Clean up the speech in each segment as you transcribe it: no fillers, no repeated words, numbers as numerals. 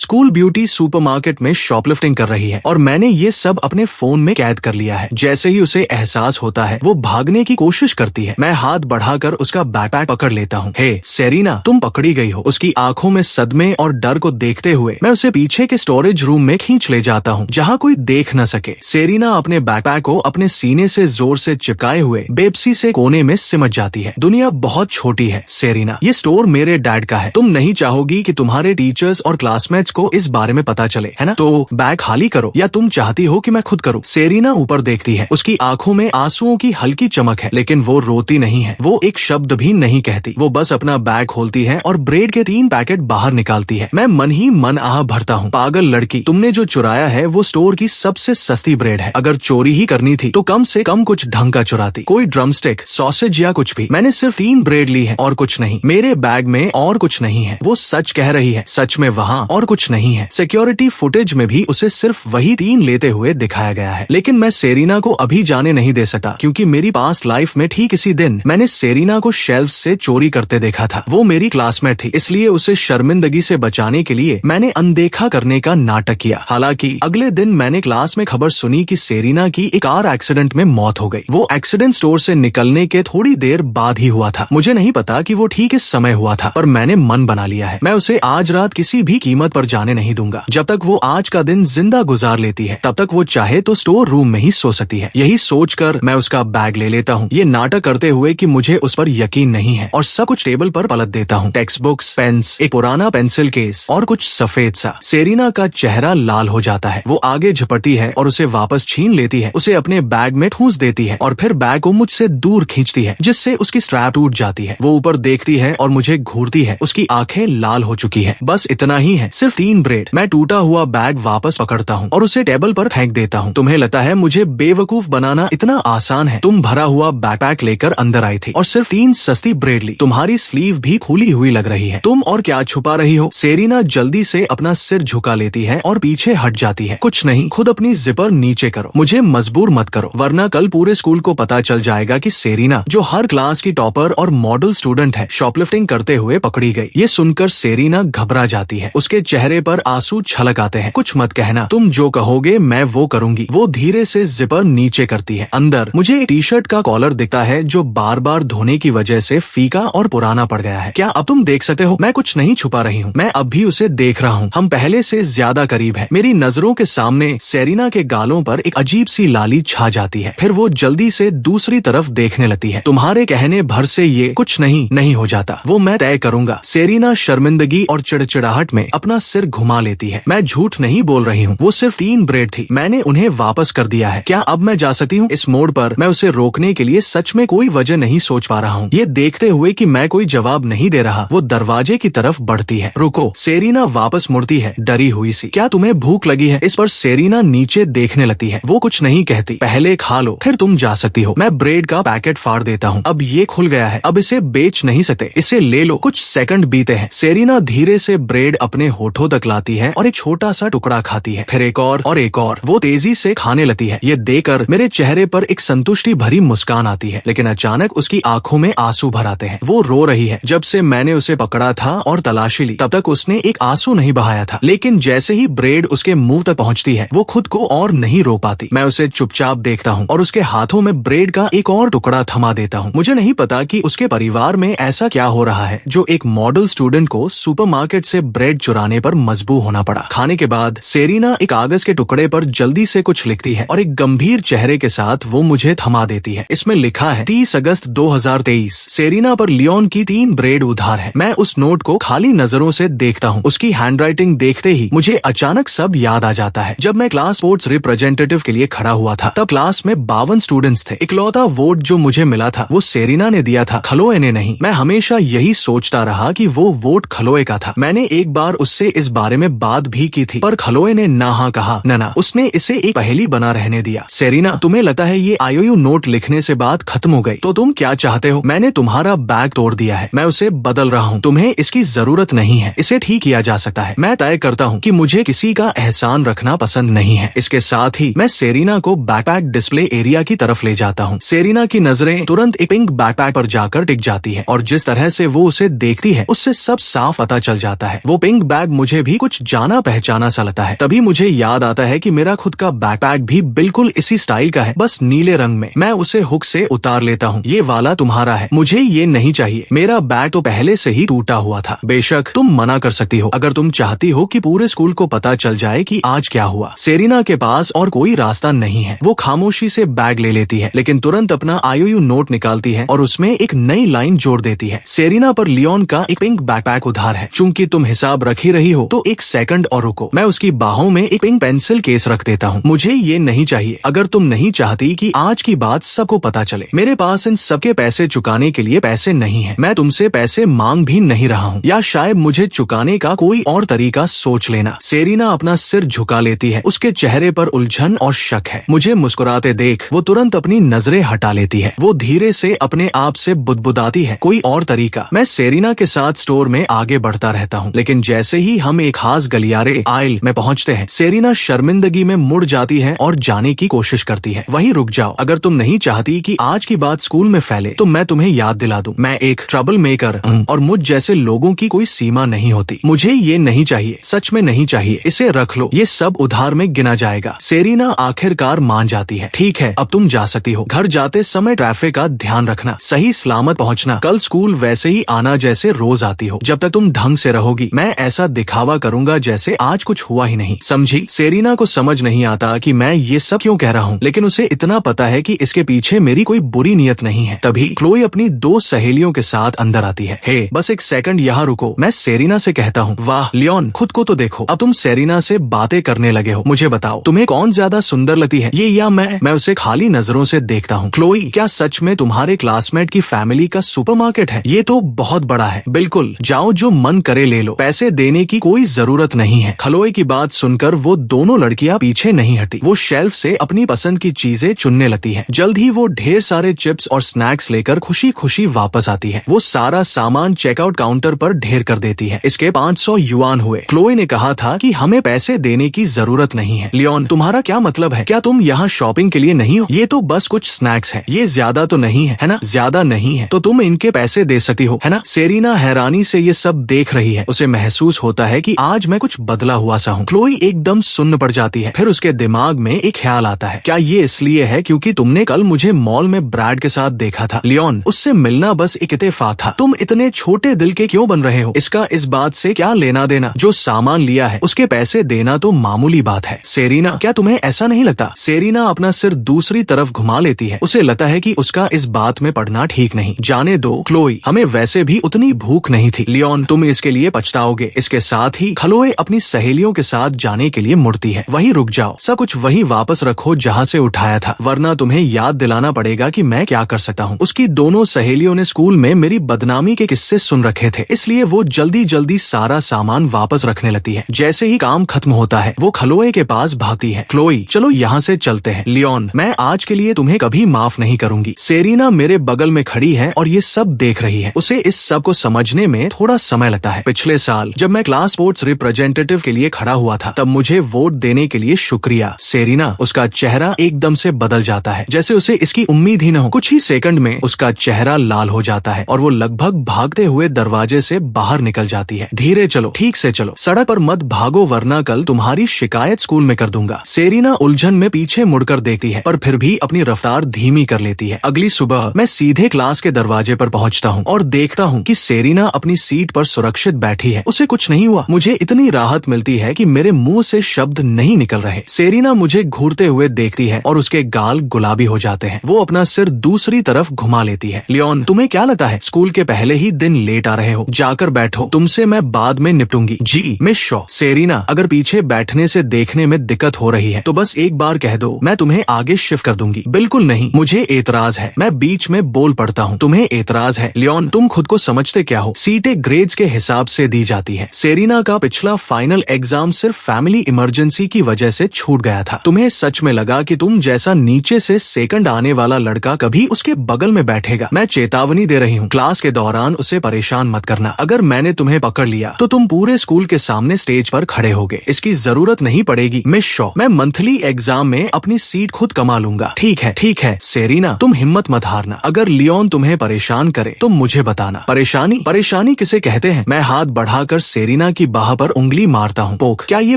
School beauty supermarket में shoplifting कर रही है और मैंने ये सब अपने फोन में कैद कर लिया है। जैसे ही उसे एहसास होता है वो भागने की कोशिश करती है। मैं हाथ बढ़ाकर उसका बैकपैक पकड़ लेता हूँ। हे सेरीना, तुम पकड़ी गई हो। उसकी आंखों में सदमे और डर को देखते हुए मैं उसे पीछे के स्टोरेज रूम में खींच ले जाता हूँ जहाँ कोई देख न सके। सेरीना अपने बैकपैक को अपने सीने से जोर से चिपकाए हुए बेबसी से कोने में सिमट जाती है। दुनिया बहुत छोटी है सेरीना, ये स्टोर मेरे डैड का है। तुम नहीं चाहोगी कि तुम्हारे टीचर्स और क्लासमेट्स को इस बारे में पता चले, है ना? तो बैग खाली करो, या तुम चाहती हो कि मैं खुद करूं? सेरीना ऊपर देखती है। उसकी आंखों में आंसुओं की हल्की चमक है, लेकिन वो रोती नहीं है। वो एक शब्द भी नहीं कहती। वो बस अपना बैग खोलती है और ब्रेड के 3 पैकेट बाहर निकालती है। मैं मन ही मन आह भरता हूँ। पागल लड़की, तुमने जो चुराया है वो स्टोर की सबसे सस्ती ब्रेड है। अगर चोरी ही करनी थी तो कम से कम कुछ ढंग का चुराती, कोई ड्रमस्टिक, सॉसेज या कुछ भी। मैंने सिर्फ 3 ब्रेड ली है और कुछ नहीं। मेरे बैग में और कुछ नहीं है। वो सच कह रही है, सच में वहाँ और कुछ नहीं है। सिक्योरिटी फुटेज में भी उसे सिर्फ वही 3 लेते हुए दिखाया गया है। लेकिन मैं सेरीना को अभी जाने नहीं दे सकता, क्योंकि मेरी पास्ट लाइफ में ठीक इसी दिन मैंने सेरीना को शेल्फ से चोरी करते देखा था। वो मेरी क्लासमेट थी, इसलिए उसे शर्मिंदगी से बचाने के लिए मैंने अनदेखा करने का नाटक किया। हालांकि अगले दिन मैंने क्लास में खबर सुनी कि सेरीना की एक कार एक्सीडेंट में मौत हो गई। वो एक्सीडेंट स्टोर से निकलने के थोड़ी देर बाद ही हुआ था। मुझे नहीं पता कि वो ठीक इस समय हुआ था, पर मैंने मन बना लिया है। मैं उसे आज रात किसी भी कीमत पर जाने नहीं दूंगा। जब तक वो आज का दिन जिंदा गुजार लेती है, तब तक वो चाहे तो स्टोर रूम में ही सो सकती है। यही सोचकर मैं उसका बैग ले लेता हूँ, ये नाटक करते हुए कि मुझे उस पर यकीन नहीं है, और सब कुछ टेबल पर पलट देता हूँ। टेक्स्ट बुक्स, पेन्स, एक पुराना पेंसिल केस और कुछ सफेद सा। सेरीना का चेहरा लाल हो जाता है। वो आगे झपटती है और उसे वापस छीन लेती है, उसे अपने बैग में ठूंस देती है और फिर बैग को मुझसे दूर खींचती है, जिससे उसकी स्ट्रैप टूट जाती है। वो ऊपर देखती है और मुझे घूरती है। उसकी आंखें लाल हो चुकी है। बस इतना ही है, सिर्फ 3 ब्रेड। मैं टूटा हुआ बैग वापस पकड़ता हूँ और उसे टेबल पर फेंक देता हूँ। तुम्हें लगता है मुझे बेवकूफ बनाना इतना आसान है? तुम भरा हुआ बैकपैक लेकर अंदर आई थी और सिर्फ 3 सस्ती ब्रेड ली। तुम्हारी स्लीव भी खुली हुई लग रही है। तुम और क्या छुपा रही हो? सेरीना जल्दी से अपना सिर झुका लेती है और पीछे हट जाती है। कुछ नहीं, खुद अपनी जिपर नीचे करो, मुझे मजबूर मत करो, वरना कल पूरे स्कूल को पता चल जाएगा कि सेरीना, जो हर क्लास की टॉपर और मॉडल स्टूडेंट है, शॉपलिफ्टिंग करते हुए पकड़ी गई। ये सुनकर सेरीना घबरा जाती है। उसके चेहरे पर आंसू छलक आते हैं। कुछ मत कहना, तुम जो कहोगे मैं वो करूंगी। वो धीरे से जिपर नीचे करती है। अंदर मुझे एक टी-शर्ट का कॉलर दिखता है जो बार बार धोने की वजह से फीका और पुराना पड़ गया है। क्या अब तुम देख सकते हो? मैं कुछ नहीं छुपा रही हूँ, मैं अब भी उसे देख रहा हूँ। हम पहले से ज्यादा करीब है। मेरी नजरों के सामने सेरीना के गालों पर एक अजीब सी लाली छा जाती है। फिर वो जल्दी से दूसरी तरफ देखने लगती है। तुम्हारे कहने भर से ये कुछ नहीं हो जाता, वो मैं तय करूंगा। सेरीना शर्मिंदगी और चिड़चिड़ाहट में अपना सिर घुमा लेती है। मैं झूठ नहीं बोल रही हूँ, वो सिर्फ 3 ब्रेड थी, मैंने उन्हें वापस कर दिया है। क्या अब मैं जा सकती हूँ? इस मोड़ पर मैं उसे रोकने के लिए सच में कोई वजह नहीं सोच पा रहा हूँ। ये देखते हुए कि मैं कोई जवाब नहीं दे रहा, वो दरवाजे की तरफ बढ़ती है। रुको, सेरीना वापस मुड़ती है, डरी हुई सी। क्या तुम्हें भूख लगी है? इस पर सेरीना नीचे देखने लगती है। वो कुछ नहीं कहती। पहले खा लो, फिर तुम जा सकती हो। मैं ब्रेड का पैकेट फाड़ देता हूँ। अब ये खुल गया है, अब इसे बेच नहीं सकते, इसे ले लो। कुछ सेकंड बीते हैं। सेरीना धीरे से ब्रेड अपने होठों तक लाती है और एक छोटा सा टुकड़ा खाती है, फिर एक और एक और। वो तेजी से खाने लगती है। ये देखकर मेरे चेहरे पर एक संतुष्टि भरी मुस्कान आती है, लेकिन अचानक उसकी आंखों में आंसू भर आते हैं। वो रो रही है। जब से मैंने उसे पकड़ा था और तलाशी ली, तब तक उसने एक आंसू नहीं बहाया था, लेकिन जैसे ही ब्रेड उसके मुंह तक पहुंचती है, वो खुद को और नहीं रोक पाती। मैं उसे चुपचाप देखता हूँ और उसके हाथों में ब्रेड का एक और टुकड़ा थमा देता हूँ। मुझे नहीं पता कि उसके परिवार में ऐसा क्या हो रहा है जो एक मॉडल स्टूडेंट को सुपरमार्केट से ब्रेड चुराने पर मजबूर होना पड़ा। खाने के बाद सेरीना एक कागज के टुकड़े पर जल्दी से कुछ लिखती है और एक गंभीर चेहरे के साथ वो मुझे थमा देती है। इसमें लिखा है 30 अगस्त 2023। सेरीना पर लियोन की 3 ब्रेड उधार है। मैं उस नोट को खाली नजरों से देखता हूँ। उसकी हैंडराइटिंग देखते ही मुझे अचानक सब याद आ जाता है। जब मैं क्लास स्पोर्ट्स रिप्रेजेंटेटिव के लिए खड़ा हुआ था, तब क्लास में 52 स्टूडेंट्स थे। इकलौता वोट जो मुझे मिला था वो सेरीना ने दिया था, खलोए ने नहीं। मैं हमेशा यही सोचता रहा कि वो वोट खलोए का था। मैंने एक बार उससे इस बारे में बात भी की थी, पर खलोए ने ना कहा। ना, उसने इसे एक पहेली बना रहने दिया। सेरीना, तुम्हें लगता है ये IOU नोट लिखने से बात खत्म हो गई, तो तुम क्या चाहते हो? मैंने तुम्हारा बैग तोड़ दिया है, मैं उसे बदल रहा हूँ। तुम्हें इसकी जरूरत नहीं है, इसे ठीक किया जा सकता है। मैं तय करता हूँ कि मुझे किसी का एहसान रखना पसंद नहीं है। इसके साथ ही मैं सेरीना को बैकपैक डिस्प्ले एरिया की तरफ ले जाता हूँ। सेरीना की नजरें तुरंत एक पिंक बैकपैक पर जाकर टिक जाती है और जिस तरह से वो उसे देखती है उससे सब साफ पता चल जाता है। वो पिंक बैग मुझे मुझे भी कुछ जाना पहचाना सा लगता है। तभी मुझे याद आता है कि मेरा खुद का बैकपैक भी बिल्कुल इसी स्टाइल का है, बस नीले रंग में। मैं उसे हुक से उतार लेता हूँ। ये वाला तुम्हारा है, मुझे ये नहीं चाहिए। मेरा बैग तो पहले से ही टूटा हुआ था। बेशक तुम मना कर सकती हो अगर तुम चाहती हो कि पूरे स्कूल को पता चल जाए कि आज क्या हुआ। सेरेना के पास और कोई रास्ता नहीं है। वो खामोशी से बैग ले लेती है, लेकिन तुरंत अपना IOU नोट निकालती है और उसमें एक नई लाइन जोड़ देती है। सेरेना पर लियोन का एक पिंक बैकपैक उधार है। चूंकि तुम हिसाब रख ही रही हो तो एक सेकंड और रुको। मैं उसकी बाहों में एक पिंक पेंसिल केस रख देता हूँ। मुझे ये नहीं चाहिए अगर तुम नहीं चाहती कि आज की बात सबको पता चले। मेरे पास इन सबके पैसे चुकाने के लिए पैसे नहीं है। मैं तुमसे पैसे मांग भी नहीं रहा हूँ, या शायद मुझे चुकाने का कोई और तरीका सोच लेना। सेरेना अपना सिर झुका लेती है। उसके चेहरे पर उलझन और शक है। मुझे मुस्कुराते देख वो तुरंत अपनी नजरें हटा लेती है। वो धीरे से अपने आप से बुदबुदाती है, कोई और तरीका। मैं सेरेना के साथ स्टोर में आगे बढ़ता रहता हूँ, लेकिन जैसे ही हम एक खास गलियारे आयल में पहुँचते हैं, सेरेना शर्मिंदगी में मुड़ जाती है और जाने की कोशिश करती है। वहीं रुक जाओ, अगर तुम नहीं चाहती कि आज की बात स्कूल में फैले तो मैं तुम्हें याद दिला दूं, मैं एक ट्रबल मेकर और मुझ जैसे लोगों की कोई सीमा नहीं होती। मुझे ये नहीं चाहिए, सच में नहीं चाहिए। इसे रख लो, ये सब उधार में गिना जाएगा। सेरेना आखिरकार मान जाती है। ठीक है, अब तुम जा सकती हो। घर जाते समय ट्रैफिक का ध्यान रखना, सही सलामत पहुंचना। कल स्कूल वैसे ही आना जैसे रोज आती हो। जब तक तुम ढंग से रहोगी मैं ऐसा दिखावा करूंगा जैसे आज कुछ हुआ ही नहीं, समझी? सेरेना को समझ नहीं आता कि मैं ये सब क्यों कह रहा हूँ, लेकिन उसे इतना पता है कि इसके पीछे मेरी कोई बुरी नियत नहीं है। तभी क्लोई अपनी दो सहेलियों के साथ अंदर आती है। हे, बस एक सेकंड यहाँ रुको, मैं सेरेना से कहता हूँ। वाह लियोन, खुद को तो देखो, अब तुम सेरेना से बातें करने लगे हो। मुझे बताओ तुम्हें कौन ज्यादा सुंदर लगती है, ये या मैं उसे खाली नजरों से देखता हूँ। क्लोई, क्या सच में तुम्हारे क्लासमेट की फैमिली का सुपरमार्केट है? ये तो बहुत बड़ा है। बिल्कुल, जाओ जो मन करे ले लो, पैसे देने की कोई जरूरत नहीं है। क्लोई की बात सुनकर वो दोनों लड़कियां पीछे नहीं हटी। वो शेल्फ से अपनी पसंद की चीजें चुनने लगती है। जल्द ही वो ढेर सारे चिप्स और स्नैक्स लेकर खुशी खुशी वापस आती है। वो सारा सामान चेकआउट काउंटर पर ढेर कर देती है। इसके 500 युआन हुए। क्लोई ने कहा था कि हमें पैसे देने की जरूरत नहीं है। लियोन, तुम्हारा क्या मतलब है? क्या तुम यहाँ शॉपिंग के लिए नहीं हो? ये तो बस कुछ स्नैक्स है, ये ज्यादा तो नहीं है ना? ज्यादा नहीं है तो तुम इनके पैसे दे सकती हो, है ना? सेरेना हैरानी से ये सब देख रही है। उसे महसूस होता है कि आज मैं कुछ बदला हुआ सा हूँ। क्लोई एकदम सुन्न पड़ जाती है। फिर उसके दिमाग में एक ख्याल आता है, क्या ये इसलिए है क्योंकि तुमने कल मुझे मॉल में ब्रैड के साथ देखा था? लियोन, उससे मिलना बस एक इत्तेफाक था। तुम इतने छोटे दिल के क्यों बन रहे हो? इसका इस बात से क्या लेना देना? जो सामान लिया है उसके पैसे देना तो मामूली बात है। सेरेना, क्या तुम्हें ऐसा नहीं लगता? सेरेना अपना सिर दूसरी तरफ घुमा लेती है। उसे लगता है कि उसका इस बात में पड़ना ठीक नहीं। जाने दो क्लोई, हमें वैसे भी उतनी भूख नहीं थी। लियोन, तुम इसके लिए पछताओगे। इसके साथ ही क्लोई अपनी सहेलियों के साथ जाने के लिए मुड़ती है। वहीं रुक जाओ, सब कुछ वहीं वापस रखो जहाँ से उठाया था, वरना तुम्हें याद दिलाना पड़ेगा कि मैं क्या कर सकता हूँ। उसकी दोनों सहेलियों ने स्कूल में मेरी बदनामी के किस्से सुन रखे थे, इसलिए वो जल्दी जल्दी सारा सामान वापस रखने लगती है। जैसे ही काम खत्म होता है वो क्लोई के पास भागती है। क्लोई, चलो यहाँ से चलते हैं। लियोन, मैं आज के लिए तुम्हें कभी माफ नहीं करूंगी। सेरेना मेरे बगल में खड़ी है और ये सब देख रही है। उसे इस सब को समझने में थोड़ा समय लगता है। पिछले साल जब मैं क्लास स्पोर्ट्स रिप्रेजेंटेटिव के लिए खड़ा हुआ था तब मुझे वोट देने के लिए शुक्रिया। सेरेना, उसका चेहरा एकदम से बदल जाता है, जैसे उसे इसकी उम्मीद ही न हो। कुछ ही सेकंड में उसका चेहरा लाल हो जाता है और वो लगभग भागते हुए दरवाजे से बाहर निकल जाती है। धीरे चलो, ठीक से चलो, सड़क पर मत भागो वरना कल तुम्हारी शिकायत स्कूल में कर दूंगा। सेरेना उलझन में पीछे मुड़कर देखती है पर फिर भी अपनी रफ्तार धीमी कर लेती है। अगली सुबह मैं सीधे क्लास के दरवाजे पर पहुंचता हूं और देखता हूं कि सेरेना अपनी सीट पर सुरक्षित बैठी है। उसे कुछ नहीं हुआ। मुझे इतनी राहत मिलती है कि मेरे मुंह से शब्द नहीं निकल रहे। सेरेना मुझे घूरते हुए देखती है और उसके गाल गुलाबी हो जाते हैं। वो अपना सिर दूसरी तरफ घुमा लेती है। लियोन, तुम्हें क्या लगता है स्कूल के पहले ही दिन लेट आ रहे हो? जाकर बैठो, तुमसे मैं बाद में निपटूंगी। जी मिस शॉ। सेरेना, अगर पीछे बैठने से देखने में दिक्कत हो रही है तो बस एक बार कह दो, मैं तुम्हें आगे शिफ्ट कर दूंगी। बिल्कुल नहीं, मुझे एतराज है। मैं बीच में बोल पड़ता हूँ। तुम्हें एतराज है? लियोन, तुम खुद को समझते क्या हो? सीटें ग्रेड्स के हिसाब से दी जाती है। सेरेना का पिछला फाइनल एग्जाम सिर्फ फैमिली इमरजेंसी की वजह से छूट गया था। तुम्हें सच में लगा कि तुम जैसा नीचे से सेकंड आने वाला लड़का कभी उसके बगल में बैठेगा? मैं चेतावनी दे रही हूँ, क्लास के दौरान उसे परेशान मत करना। अगर मैंने तुम्हें पकड़ लिया तो तुम पूरे स्कूल के सामने स्टेज पर खड़े होगे। इसकी जरूरत नहीं पड़ेगी मिस शॉ। मैं मंथली एग्जाम में अपनी सीट खुद कमा लूंगा। ठीक है, ठीक है। सेरेना, तुम हिम्मत मत हारना। अगर लियोन तुम्हें परेशान करे तो मुझे बताना। परेशानी किसे कहते हैं? मैं हाथ बढ़ाकर सेरेना की बाह पर उंगली मारता हूँ। पोक, क्या ये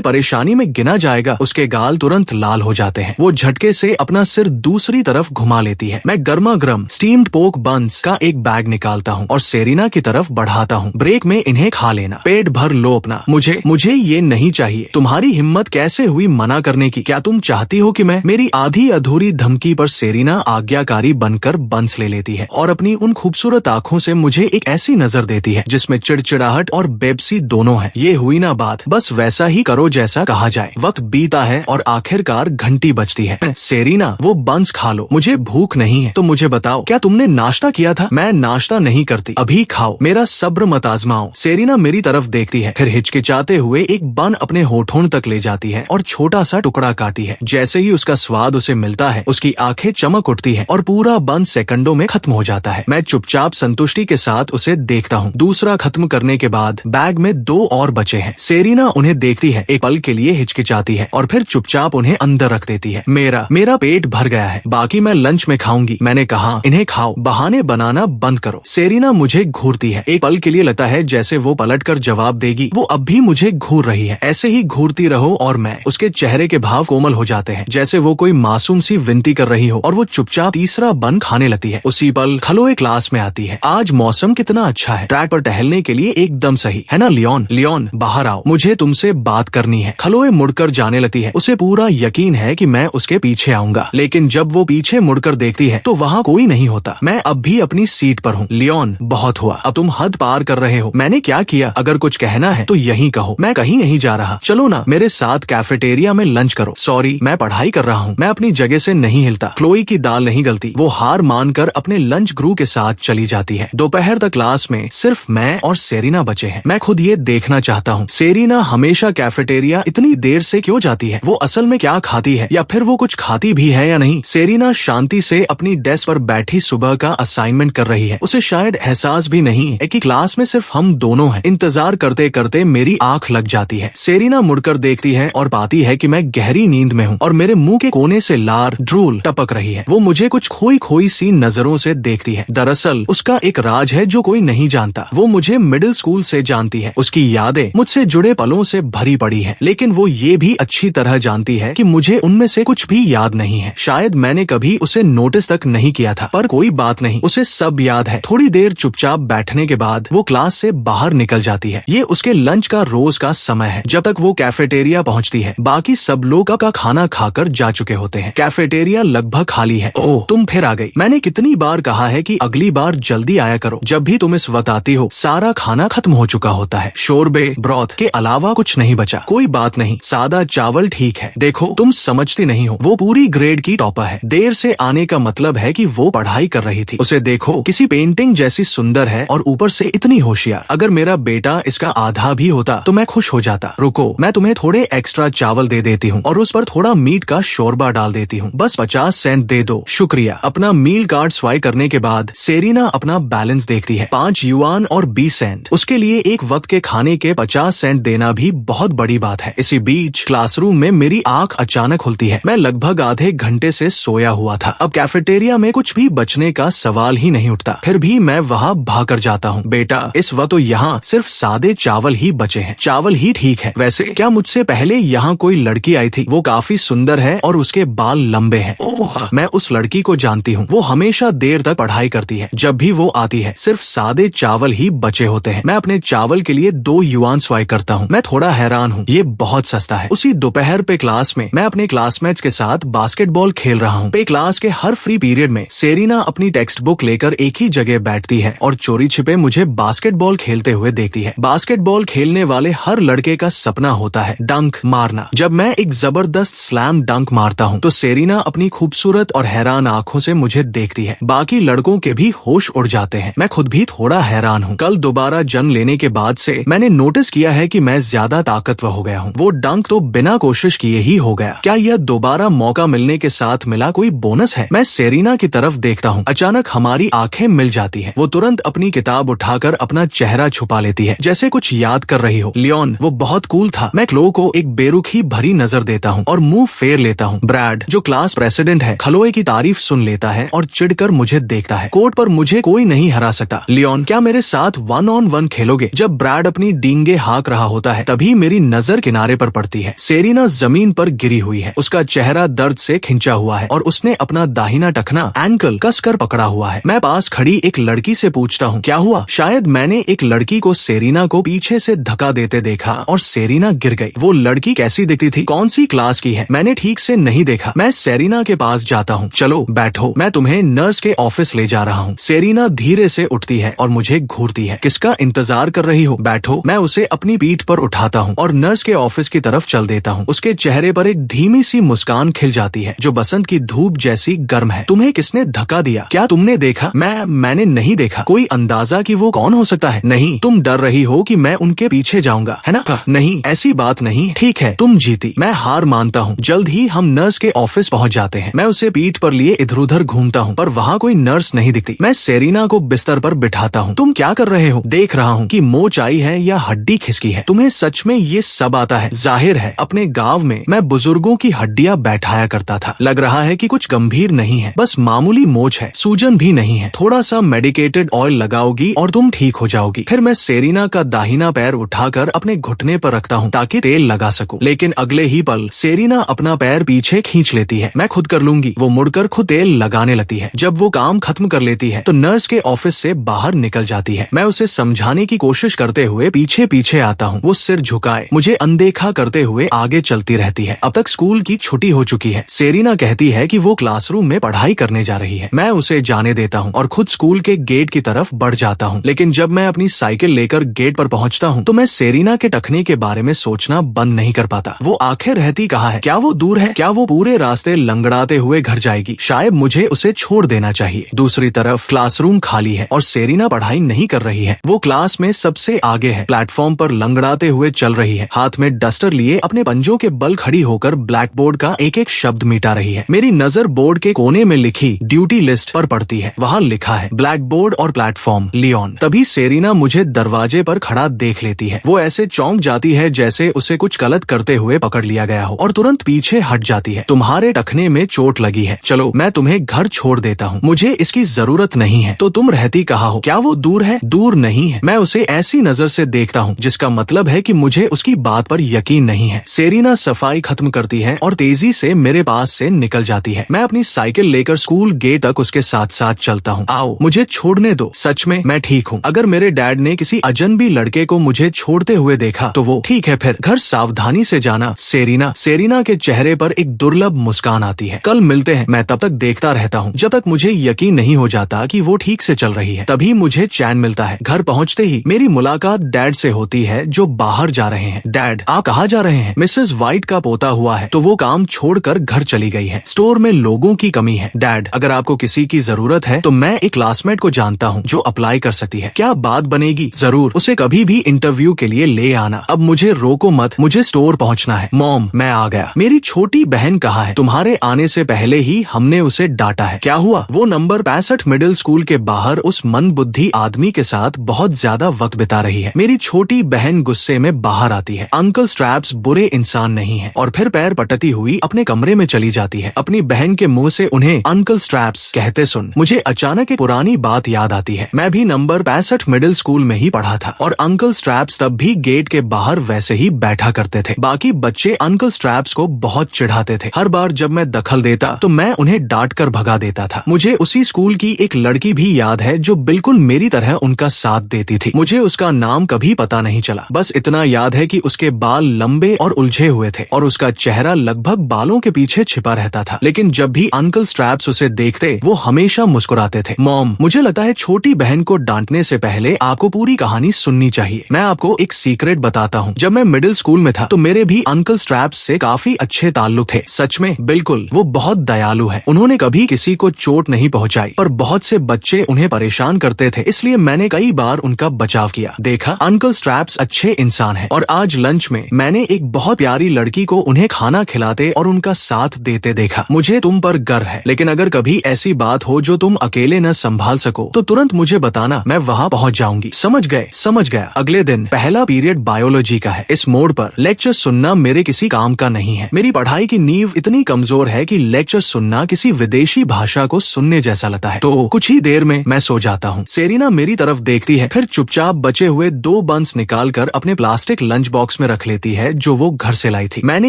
परेशानी में गिना जाएगा? उसके गाल तुरंत लाल हो जाते हैं। वो झटके से अपना सिर दूसरी तरफ घुमा लेती है। मैं गर्मा गर्म स्टीम्ड पोक बंस का एक बैग निकालता हूँ और सेरिना की तरफ बढ़ाता हूँ। ब्रेक में इन्हें खा लेना, पेट भर लो अपना। मुझे ये नहीं चाहिए। तुम्हारी हिम्मत कैसे हुई मना करने की? क्या तुम चाहती हो कि मैं? मेरी आधी अधूरी धमकी पर सेरिना आज्ञाकारी बनकर बंस ले लेती है और अपनी उन खूबसूरत आंखों से मुझे एक ऐसी नजर देती है जिसमें चिड़चिड़ाहट और बेबसी दोनों है। ये हुई ना बात, बस वैसा ही करो जैसा कहा जाए। वक्त बीता है और आखिरकार घंटी बजती है। सेरिना, वो बंस खा लो, मुझे भूख नहीं है। तो मुझे बताओ, क्या तुमने नाश्ता किया था? मैं नाश्ता नहीं करती, अभी खाओ, मेरा सब्र मत आजमाओ। सेरिना मेरी तरफ देखती है, फिर हिचकिचाते हुए एक बन अपने होठों तक ले जाती है और छोटा सा टुकड़ा काटी है। जैसे ही उसका स्वाद उसे मिलता है, उसकी आंखें चमक उठती है और पूरा बन सेकंडों में खत्म हो जाता है। मैं चुपचाप संतुष्टि के साथ उसे देखता हूँ। दूसरा खत्म करने के बाद बैग में 2 और बचे हैं। सेरिना उन्हें देखती है, एक पल के लिए हिचकिचाती है और फिर चुपचाप उन्हें अंदर रख देती है। मेरा पेट भर गया है, बाकी मैं लंच में खाऊंगी। मैंने कहा, इन्हें खाओ, बहाने बनाना बंद करो। सेरिना मुझे घूरती है। एक पल के लिए लगता है जैसे वो पलटकर जवाब देगी। वो अब भी मुझे घूर रही है। ऐसे ही घूरती रहो और मैं। उसके चेहरे के भाव कोमल हो जाते हैं, जैसे वो कोई मासूम सी विनती कर रही हो, और वो चुपचाप तीसरा बन खाने लगती है। उसी पल खलोए क्लास में आती है। आज मौसम कितना अच्छा है, ट्रैक पर टहलने के लिए एकदम सही है ना लियोन, बाहर आओ, मुझे तुमसे बात करनी है। खलोए मुड़कर जाने लगती है। उसे पूरा यकीन है कि मैं उसके पीछे आऊंगा, लेकिन जब वो पीछे मुड़कर देखती है तो वहाँ कोई नहीं होता। मैं अब भी अपनी सीट पर हूँ। लियोन, बहुत हुआ, अब तुम हद पार कर रहे हो। मैंने क्या किया? अगर कुछ कहना है तो यही कहो, मैं कहीं नहीं जा रहा। चलो ना, मेरे साथ कैफेटेरिया में लंच करो। सॉरी, मैं पढ़ाई कर रहा हूँ। मैं अपनी जगह से नहीं हिलता। क्लोई की दाल नहीं गलती। वो हार मानकर अपने लंच ग्रू के साथ चली जाती है। दोपहर तक क्लास में सिर्फ मैं और सेरिना बचे हैं। मैं खुद ये देखना चाहता हूँ, सेरिना हमेशा कैफेटेरिया इतनी देर से क्यों जाती है? वो असल में क्या खाती है, या फिर वो कुछ खाती भी है या नहीं? सेरिना शांति से अपनी डेस्क पर बैठी सुबह का असाइनमेंट कर रही है। उसे शायद एहसास भी नहीं है कि क्लास में सिर्फ हम दोनों हैं। इंतजार करते करते मेरी आंख लग जाती है। सेरिना मुड़कर देखती है और पाती है कि मैं गहरी नींद में हूँ और मेरे मुंह के कोने से लार ड्रूल टपक रही है। वो मुझे कुछ खोई खोई सी नजरों से देखती है। दरअसल उसका एक राज है जो कोई नहीं जानता। वो मुझे मिडिल स्कूल से जानती है। उसकी यादें मुझसे जुड़े पलों से भरी पड़ी है, लेकिन वो ये भी अच्छी तरह जानती है कि मुझे उनमें से कुछ भी याद नहीं है। शायद मैंने कभी उसे नोटिस तक नहीं किया था, पर कोई बात नहीं, उसे सब याद है। थोड़ी देर चुपचाप बैठने के बाद वो क्लास से बाहर निकल जाती है। ये उसके लंच का रोज का समय है। जब तक वो कैफेटेरिया पहुंचती है, बाकी सब लोग का खाना खाकर जा चुके होते हैं। कैफेटेरिया लगभग खाली है। ओह, तुम फिर आ गई। मैंने कितनी बार कहा है कि अगली बार जल्दी आया करो। जब भी तुम इस वक्त आती हो, सारा खाना खत्म हो चुका होता है। शोरबे ब्रॉथ के अलावा कुछ नहीं बचा। कोई बात नहीं, सादा चावल ठीक है। देखो, तुम समझती नहीं हो, वो पूरी ग्रेड की टॉपर है। देर से आने का मतलब है कि वो पढ़ाई कर रही थी। उसे देखो, किसी पेंटिंग जैसी सुंदर है और ऊपर से इतनी होशियार। अगर मेरा बेटा इसका आधा भी होता तो मैं खुश हो जाता। रुको, मैं तुम्हें थोड़े एक्स्ट्रा चावल दे देती हूँ और उस पर थोड़ा मीट का शोरबा डाल देती हूँ। बस 50 सेंट दे दो। शुक्रिया। अपना मील कार्ड स्वाइप करने के बाद सेरिना अपना बैलेंस देखती है। 5 युआन और 20 सेंट। उसके लिए एक वक्त के खाने के 50 सेंट देना भी बहुत बड़ी बात है। इसी बीच क्लासरूम में मेरी आंख अचानक खुलती है। मैं लगभग आधे घंटे से सोया हुआ था। अब कैफेटेरिया में कुछ भी बचने का सवाल ही नहीं उठता। फिर भी मैं वहाँ भागकर जाता हूँ। बेटा, इस वक्त तो यहाँ सिर्फ सादे चावल ही बचे हैं। चावल ही ठीक है। वैसे क्या मुझसे पहले यहाँ कोई लड़की आई थी? वो काफी सुंदर है और उसके बाल लंबे हैं। ओह, मैं उस लड़की को जानती हूँ। वो हमेशा देर तक पढ़ाई करती है। जब भी वो आती है, सिर्फ सादे चावल ही बचे होते हैं। मैं अपने चावल के लिए 2 युआन स्वाइप करता हूँ। मैं थोड़ा हैरान हूँ, ये बहुत सस्ता है। उसी दोपहर पे क्लास में मैं अपने क्लासमेट्स के साथ बास्केटबॉल खेल रहा हूँ। पे क्लास के हर फ्री पीरियड में सेरिना अपनी टेक्स्ट बुक लेकर एक ही जगह बैठती है और चोरी छिपे मुझे बास्केटबॉल खेलते हुए देखती है। बास्केटबॉल खेलने वाले हर लड़के का सपना होता है डंक मारना। जब मैं एक जबरदस्त स्लैम डंक मारता हूँ तो सेरिना अपनी खूबसूरत और हैरान आंखों से मुझे देखती है। बाकी लड़कों के भी होश उड़ जाते हैं। मैं खुद भी थोड़ा हैरान हूँ। कल दोबारा जन्म लेने के बाद से मैंने नोटिस किया है कि मैं ज्यादा ताकतवर हो गया हूँ। वो डंक तो बिना कोशिश किए ही हो गया। क्या यह दोबारा मौका मिलने के साथ मिला कोई बोनस है? मैं सेरिना की तरफ देखता हूँ। अचानक हमारी आंखें मिल जाती है। वो तुरंत अपनी किताब उठाकर अपना चेहरा छुपा लेती है, जैसे कुछ याद कर रही हो। लियोन, वो बहुत कूल था। मैं क्लो को एक बेरुखी भरी नजर देता हूँ और मुंह फेर लेता हूँ। ब्रैड, जो क्लास प्रेसिडेंट है, खलोए की तारीफ सुन लेता है और चिढ़कर मुझे देखता है। कोर्ट पर मुझे कोई नहीं हरा सकता। लियोन, क्या मेरे साथ 1-on-1 खेलोगे? जब ब्रैड अपनी डींगे हाँक रहा होता है, तभी मेरी नजर किनारे पर पड़ती है। सेरीना जमीन पर गिरी हुई है, उसका चेहरा दर्द से खिंचा हुआ है और उसने अपना दाहिना टखना एंकल कसकर पकड़ा हुआ है। मैं पास खड़ी एक लड़की से पूछता हूँ, क्या हुआ? शायद मैंने एक लड़की को सेरीना को पीछे से धक्का देते देखा और सेरीना गिर गई। वो लड़की कैसी दिखती थी? कौन सी क्लास की है? मैंने ठीक से नहीं देखा। मैं सेरीना के पास जाता हूँ। चलो बैठो, मैं तुम्हें नर्स के ऑफिस ले जा रहा हूँ। सेरीना धीरे से उठती है और मुझे घूरती है। किसका इंतजार कर रही हो? बैठो। मैं उसे अपनी पीठ पर उठाता हूँ और नर्स के ऑफिस की तरफ चल देता हूँ। उसके चेहरे पर एक धीमी सी मुस्कान खिल जाती है जो बसंत की धूप जैसी गर्म है। तुम्हें किसने धक्का दिया? क्या तुमने देखा? मैंने नहीं देखा। कोई अंदाजा कि वो कौन हो सकता है? नहीं, तुम डर रही हो कि मैं उनके पीछे जाऊंगा, है ना? नहीं, ऐसी बात नहीं। ठीक है, तुम जीती। मैं हार मानता हूँ। जल्द ही हम नर्स के ऑफिस पहुँच जाते हैं। मैं उसे पीठ पर लिए इधर उधर घूमता हूँ पर वहाँ कोई नर्स नहीं दिखती। मैं सेरीना को बिस्तर पर बिठाता हूँ। तुम क्या कर रहे हो? देख रहा हूँ कि मोच आई है या हड्डी खिसकी है। तुम्हें सच में ये सब आता है? जाहिर है, अपने गाँव में मैं बुजुर्गों की हड्डियाँ बैठाया करता था। लग रहा है कि कुछ गंभीर नहीं है, बस मामूली मोच है, सूजन भी नहीं है। थोड़ा सा मेडिकेटेड ऑयल लगाओगी और तुम ठीक हो जाओगी। फिर मैं सेरीना का दाहिना पैर उठाकर अपने घुटने पर रखता हूँ ताकि तेल लगा सकूं। लेकिन अगले ही पल सेरीना अपना पैर पीछे खींच लेती है। मैं खुद कर लूंगी। वो मुड़कर खुद तेल लगाने लगती है। जब वो काम खत्म कर लेती है तो नर्स के ऑफिस से बाहर निकल जाती है। मैं उसे समझाने की कोशिश करते हुए पीछे पीछे आता हूँ। वो सिर झुकाए मुझे अनदेखा करते हुए आगे चलती रहती है। अब तक स्कूल की छुट्टी हो चुकी है। सेरीना कहती है कि वो क्लासरूम में पढ़ाई करने जा रही है। मैं उसे जाने देता हूँ और खुद स्कूल के गेट की तरफ बढ़ जाता हूँ। लेकिन जब मैं अपनी साइकिल लेकर गेट पर पहुँचता हूँ तो मैं सेरीना के टखने के बारे में सोचना बंद नहीं कर पाता। वो आखिर रहती कहाँ है? क्या वो दूर है? क्या वो पूरे रास्ते लंगड़ाते हुए घर जाएगी? शायद मुझे उसे छोड़ देना चाहिए। दूसरी तरफ क्लासरूम खाली है और सेरीना पढ़ाई नहीं कर रही है। वो क्लास में सबसे आगे है, प्लेटफॉर्म पर लंगड़ाते हुए चल रही है, हाथ में डस्टर लिए अपने पंजों के बल खड़ी होकर ब्लैक बोर्ड का एक एक शब्द मिटा रही है। मेरी नजर बोर्ड के कोने में लिखी ड्यूटी लिस्ट पर पड़ती है। वहाँ लिखा है ब्लैक बोर्ड और प्लेटफॉर्म लियोन। तभी सेरीना मुझे दरवाजे पर खड़ा देख लेती है। वो ऐसे चौंक जाती है जैसे उसे कुछ गलत करते हुए पकड़ लिया गया हो और तुरंत पीछे हट जाती है। तुम्हारे टखने में चोट लगी है, चलो मैं तुम्हें घर छोड़ देता हूँ। मुझे इसकी जरूरत नहीं है। तो तुम रहती कहाँ हो? क्या वो दूर है? दूर नहीं है। मैं उसे ऐसी नजर से देखता हूँ जिसका मतलब है कि मुझे उसकी बात पर यकीन नहीं है। सेरीना सफाई खत्म करती है और तेजी से मेरे पास से निकल जाती है। मैं अपनी साइकिल लेकर स्कूल गेट तक उसके साथ साथ चलता हूँ। आओ, मुझे छोड़ने दो। सच में मैं ठीक हूँ। अगर मेरे डैड ने किसी अजनबी लड़के को मुझे छोड़ते हुए देखा तो वो ठीक है, फिर घर सावधानी से जाना। सेरीना। सेरीना के चेहरे पर एक दुर्लभ मुस्कान आती है। कल मिलते हैं। मैं तब तक देखता रहता हूँ जब तक मुझे यकीन नहीं हो जाता कि वो ठीक से चल रही है। तभी मुझे चैन मिलता है। घर पहुँचते ही मेरी मुलाकात डैड से होती है जो बाहर जा रहे हैं। डैड, आप कहाँ जा रहे हैं? मिसेस वाइट का पोता हुआ है तो वो काम छोड़कर घर चली गई है। स्टोर में लोगों की कमी है। डैड, अगर आपको किसी की जरूरत है तो मैं एक क्लासमेट को जानता हूँ जो अप्लाई कर सकती है। क्या बात बनेगी? जरूर, उसे कभी भी इंटरव्यू के लिए ले आना। अब मुझे रोको मत, मुझे स्टोर पहुँचना है। मॉम, मैं आ गया। मेरी छोटी बहन कहाँ है? तुम्हारे आने से पहले ही हमने उसे डांटा है। क्या हुआ? वो नंबर 65 मिडिल स्कूल के बाहर उस मंदबुद्धि आदमी के साथ बहुत ज्यादा वक्त बिता रही है। मेरी छोटी बहन गुस्से में बाहर आती है। अंकल स्ट्रैप्स बुरे इंसान नहीं है और फिर पैर पटती हुई अपने कमरे में चली जाती है। अपनी बहन के मुंह से उन्हें अंकल स्ट्रैप्स कहते सुन मुझे अचानक एक पुरानी बात याद आती है। मैं भी नंबर 65 मिडिल स्कूल में ही पढ़ा था और अंकल स्ट्रैप्स तब भी गेट के बाहर वैसे ही बैठा करते थे। बाकी बच्चे अंकल स्ट्रैप्स को बहुत चिढ़ाते थे। हर बार जब मैं दखल देता तो मैं उन्हें डांट कर भगा देता था। मुझे उसी स्कूल की एक लड़की भी याद है जो बिल्कुल मेरी तरह उनका साथ देती थी। मुझे उसका नाम कभी पता नहीं चला। बस इतना याद है कि उसके बाल लंबे और उलझे हुए थे और उसका चेहरा लगभग बालों के पीछे छिपा रहता था। लेकिन जब भी अंकल स्ट्रैप्स उसे देखते वो हमेशा मुस्कुराते थे। मॉम, मुझे लगता है छोटी बहन को डांटने से पहले आपको पूरी कहानी सुननी चाहिए। मैं आपको एक सीक्रेट बताता हूँ। जब मैं मिडिल स्कूल में था तो मेरे भी अंकल स्ट्रैप्स से काफी अच्छे ताल्लुक थे। सच में, बिल्कुल, वो बहुत दयालु है। उन्होंने कभी किसी को चोट नहीं पहुँचाई पर बहुत से बच्चे उन्हें परेशान करते थे, इसलिए मैंने कई बार उनका बचाव किया। देखा, अंकल स्ट्रैप्स अच्छे इंसान है। और आज लंच में मैंने एक बहुत प्यारी लड़की को उन्हें खाना खिलाते और उनका साथ देते देखा। मुझे तुम पर गर्व है, लेकिन अगर कभी ऐसी बात हो जो तुम अकेले न संभाल सको तो तुरंत मुझे बताना, मैं वहाँ पहुँच जाऊंगी। समझ गए? समझ गया। अगले दिन पहला पीरियड बायोलॉजी का है। इस मोड़ पर लेक्चर सुनना मेरे किसी काम का नहीं है। मेरी पढ़ाई की नींव इतनी कमजोर है कि लेक्चर सुनना किसी विदेशी भाषा को सुनने जैसा लगता है। तो कुछ ही देर में मैं सो जाता हूँ। सेरीना मेरी तरफ देखती है, फिर चुपचाप बचे हुए 2 बंद बंस निकालकर अपने प्लास्टिक लंच बॉक्स में रख लेती है जो वो घर से लाई थी। मैंने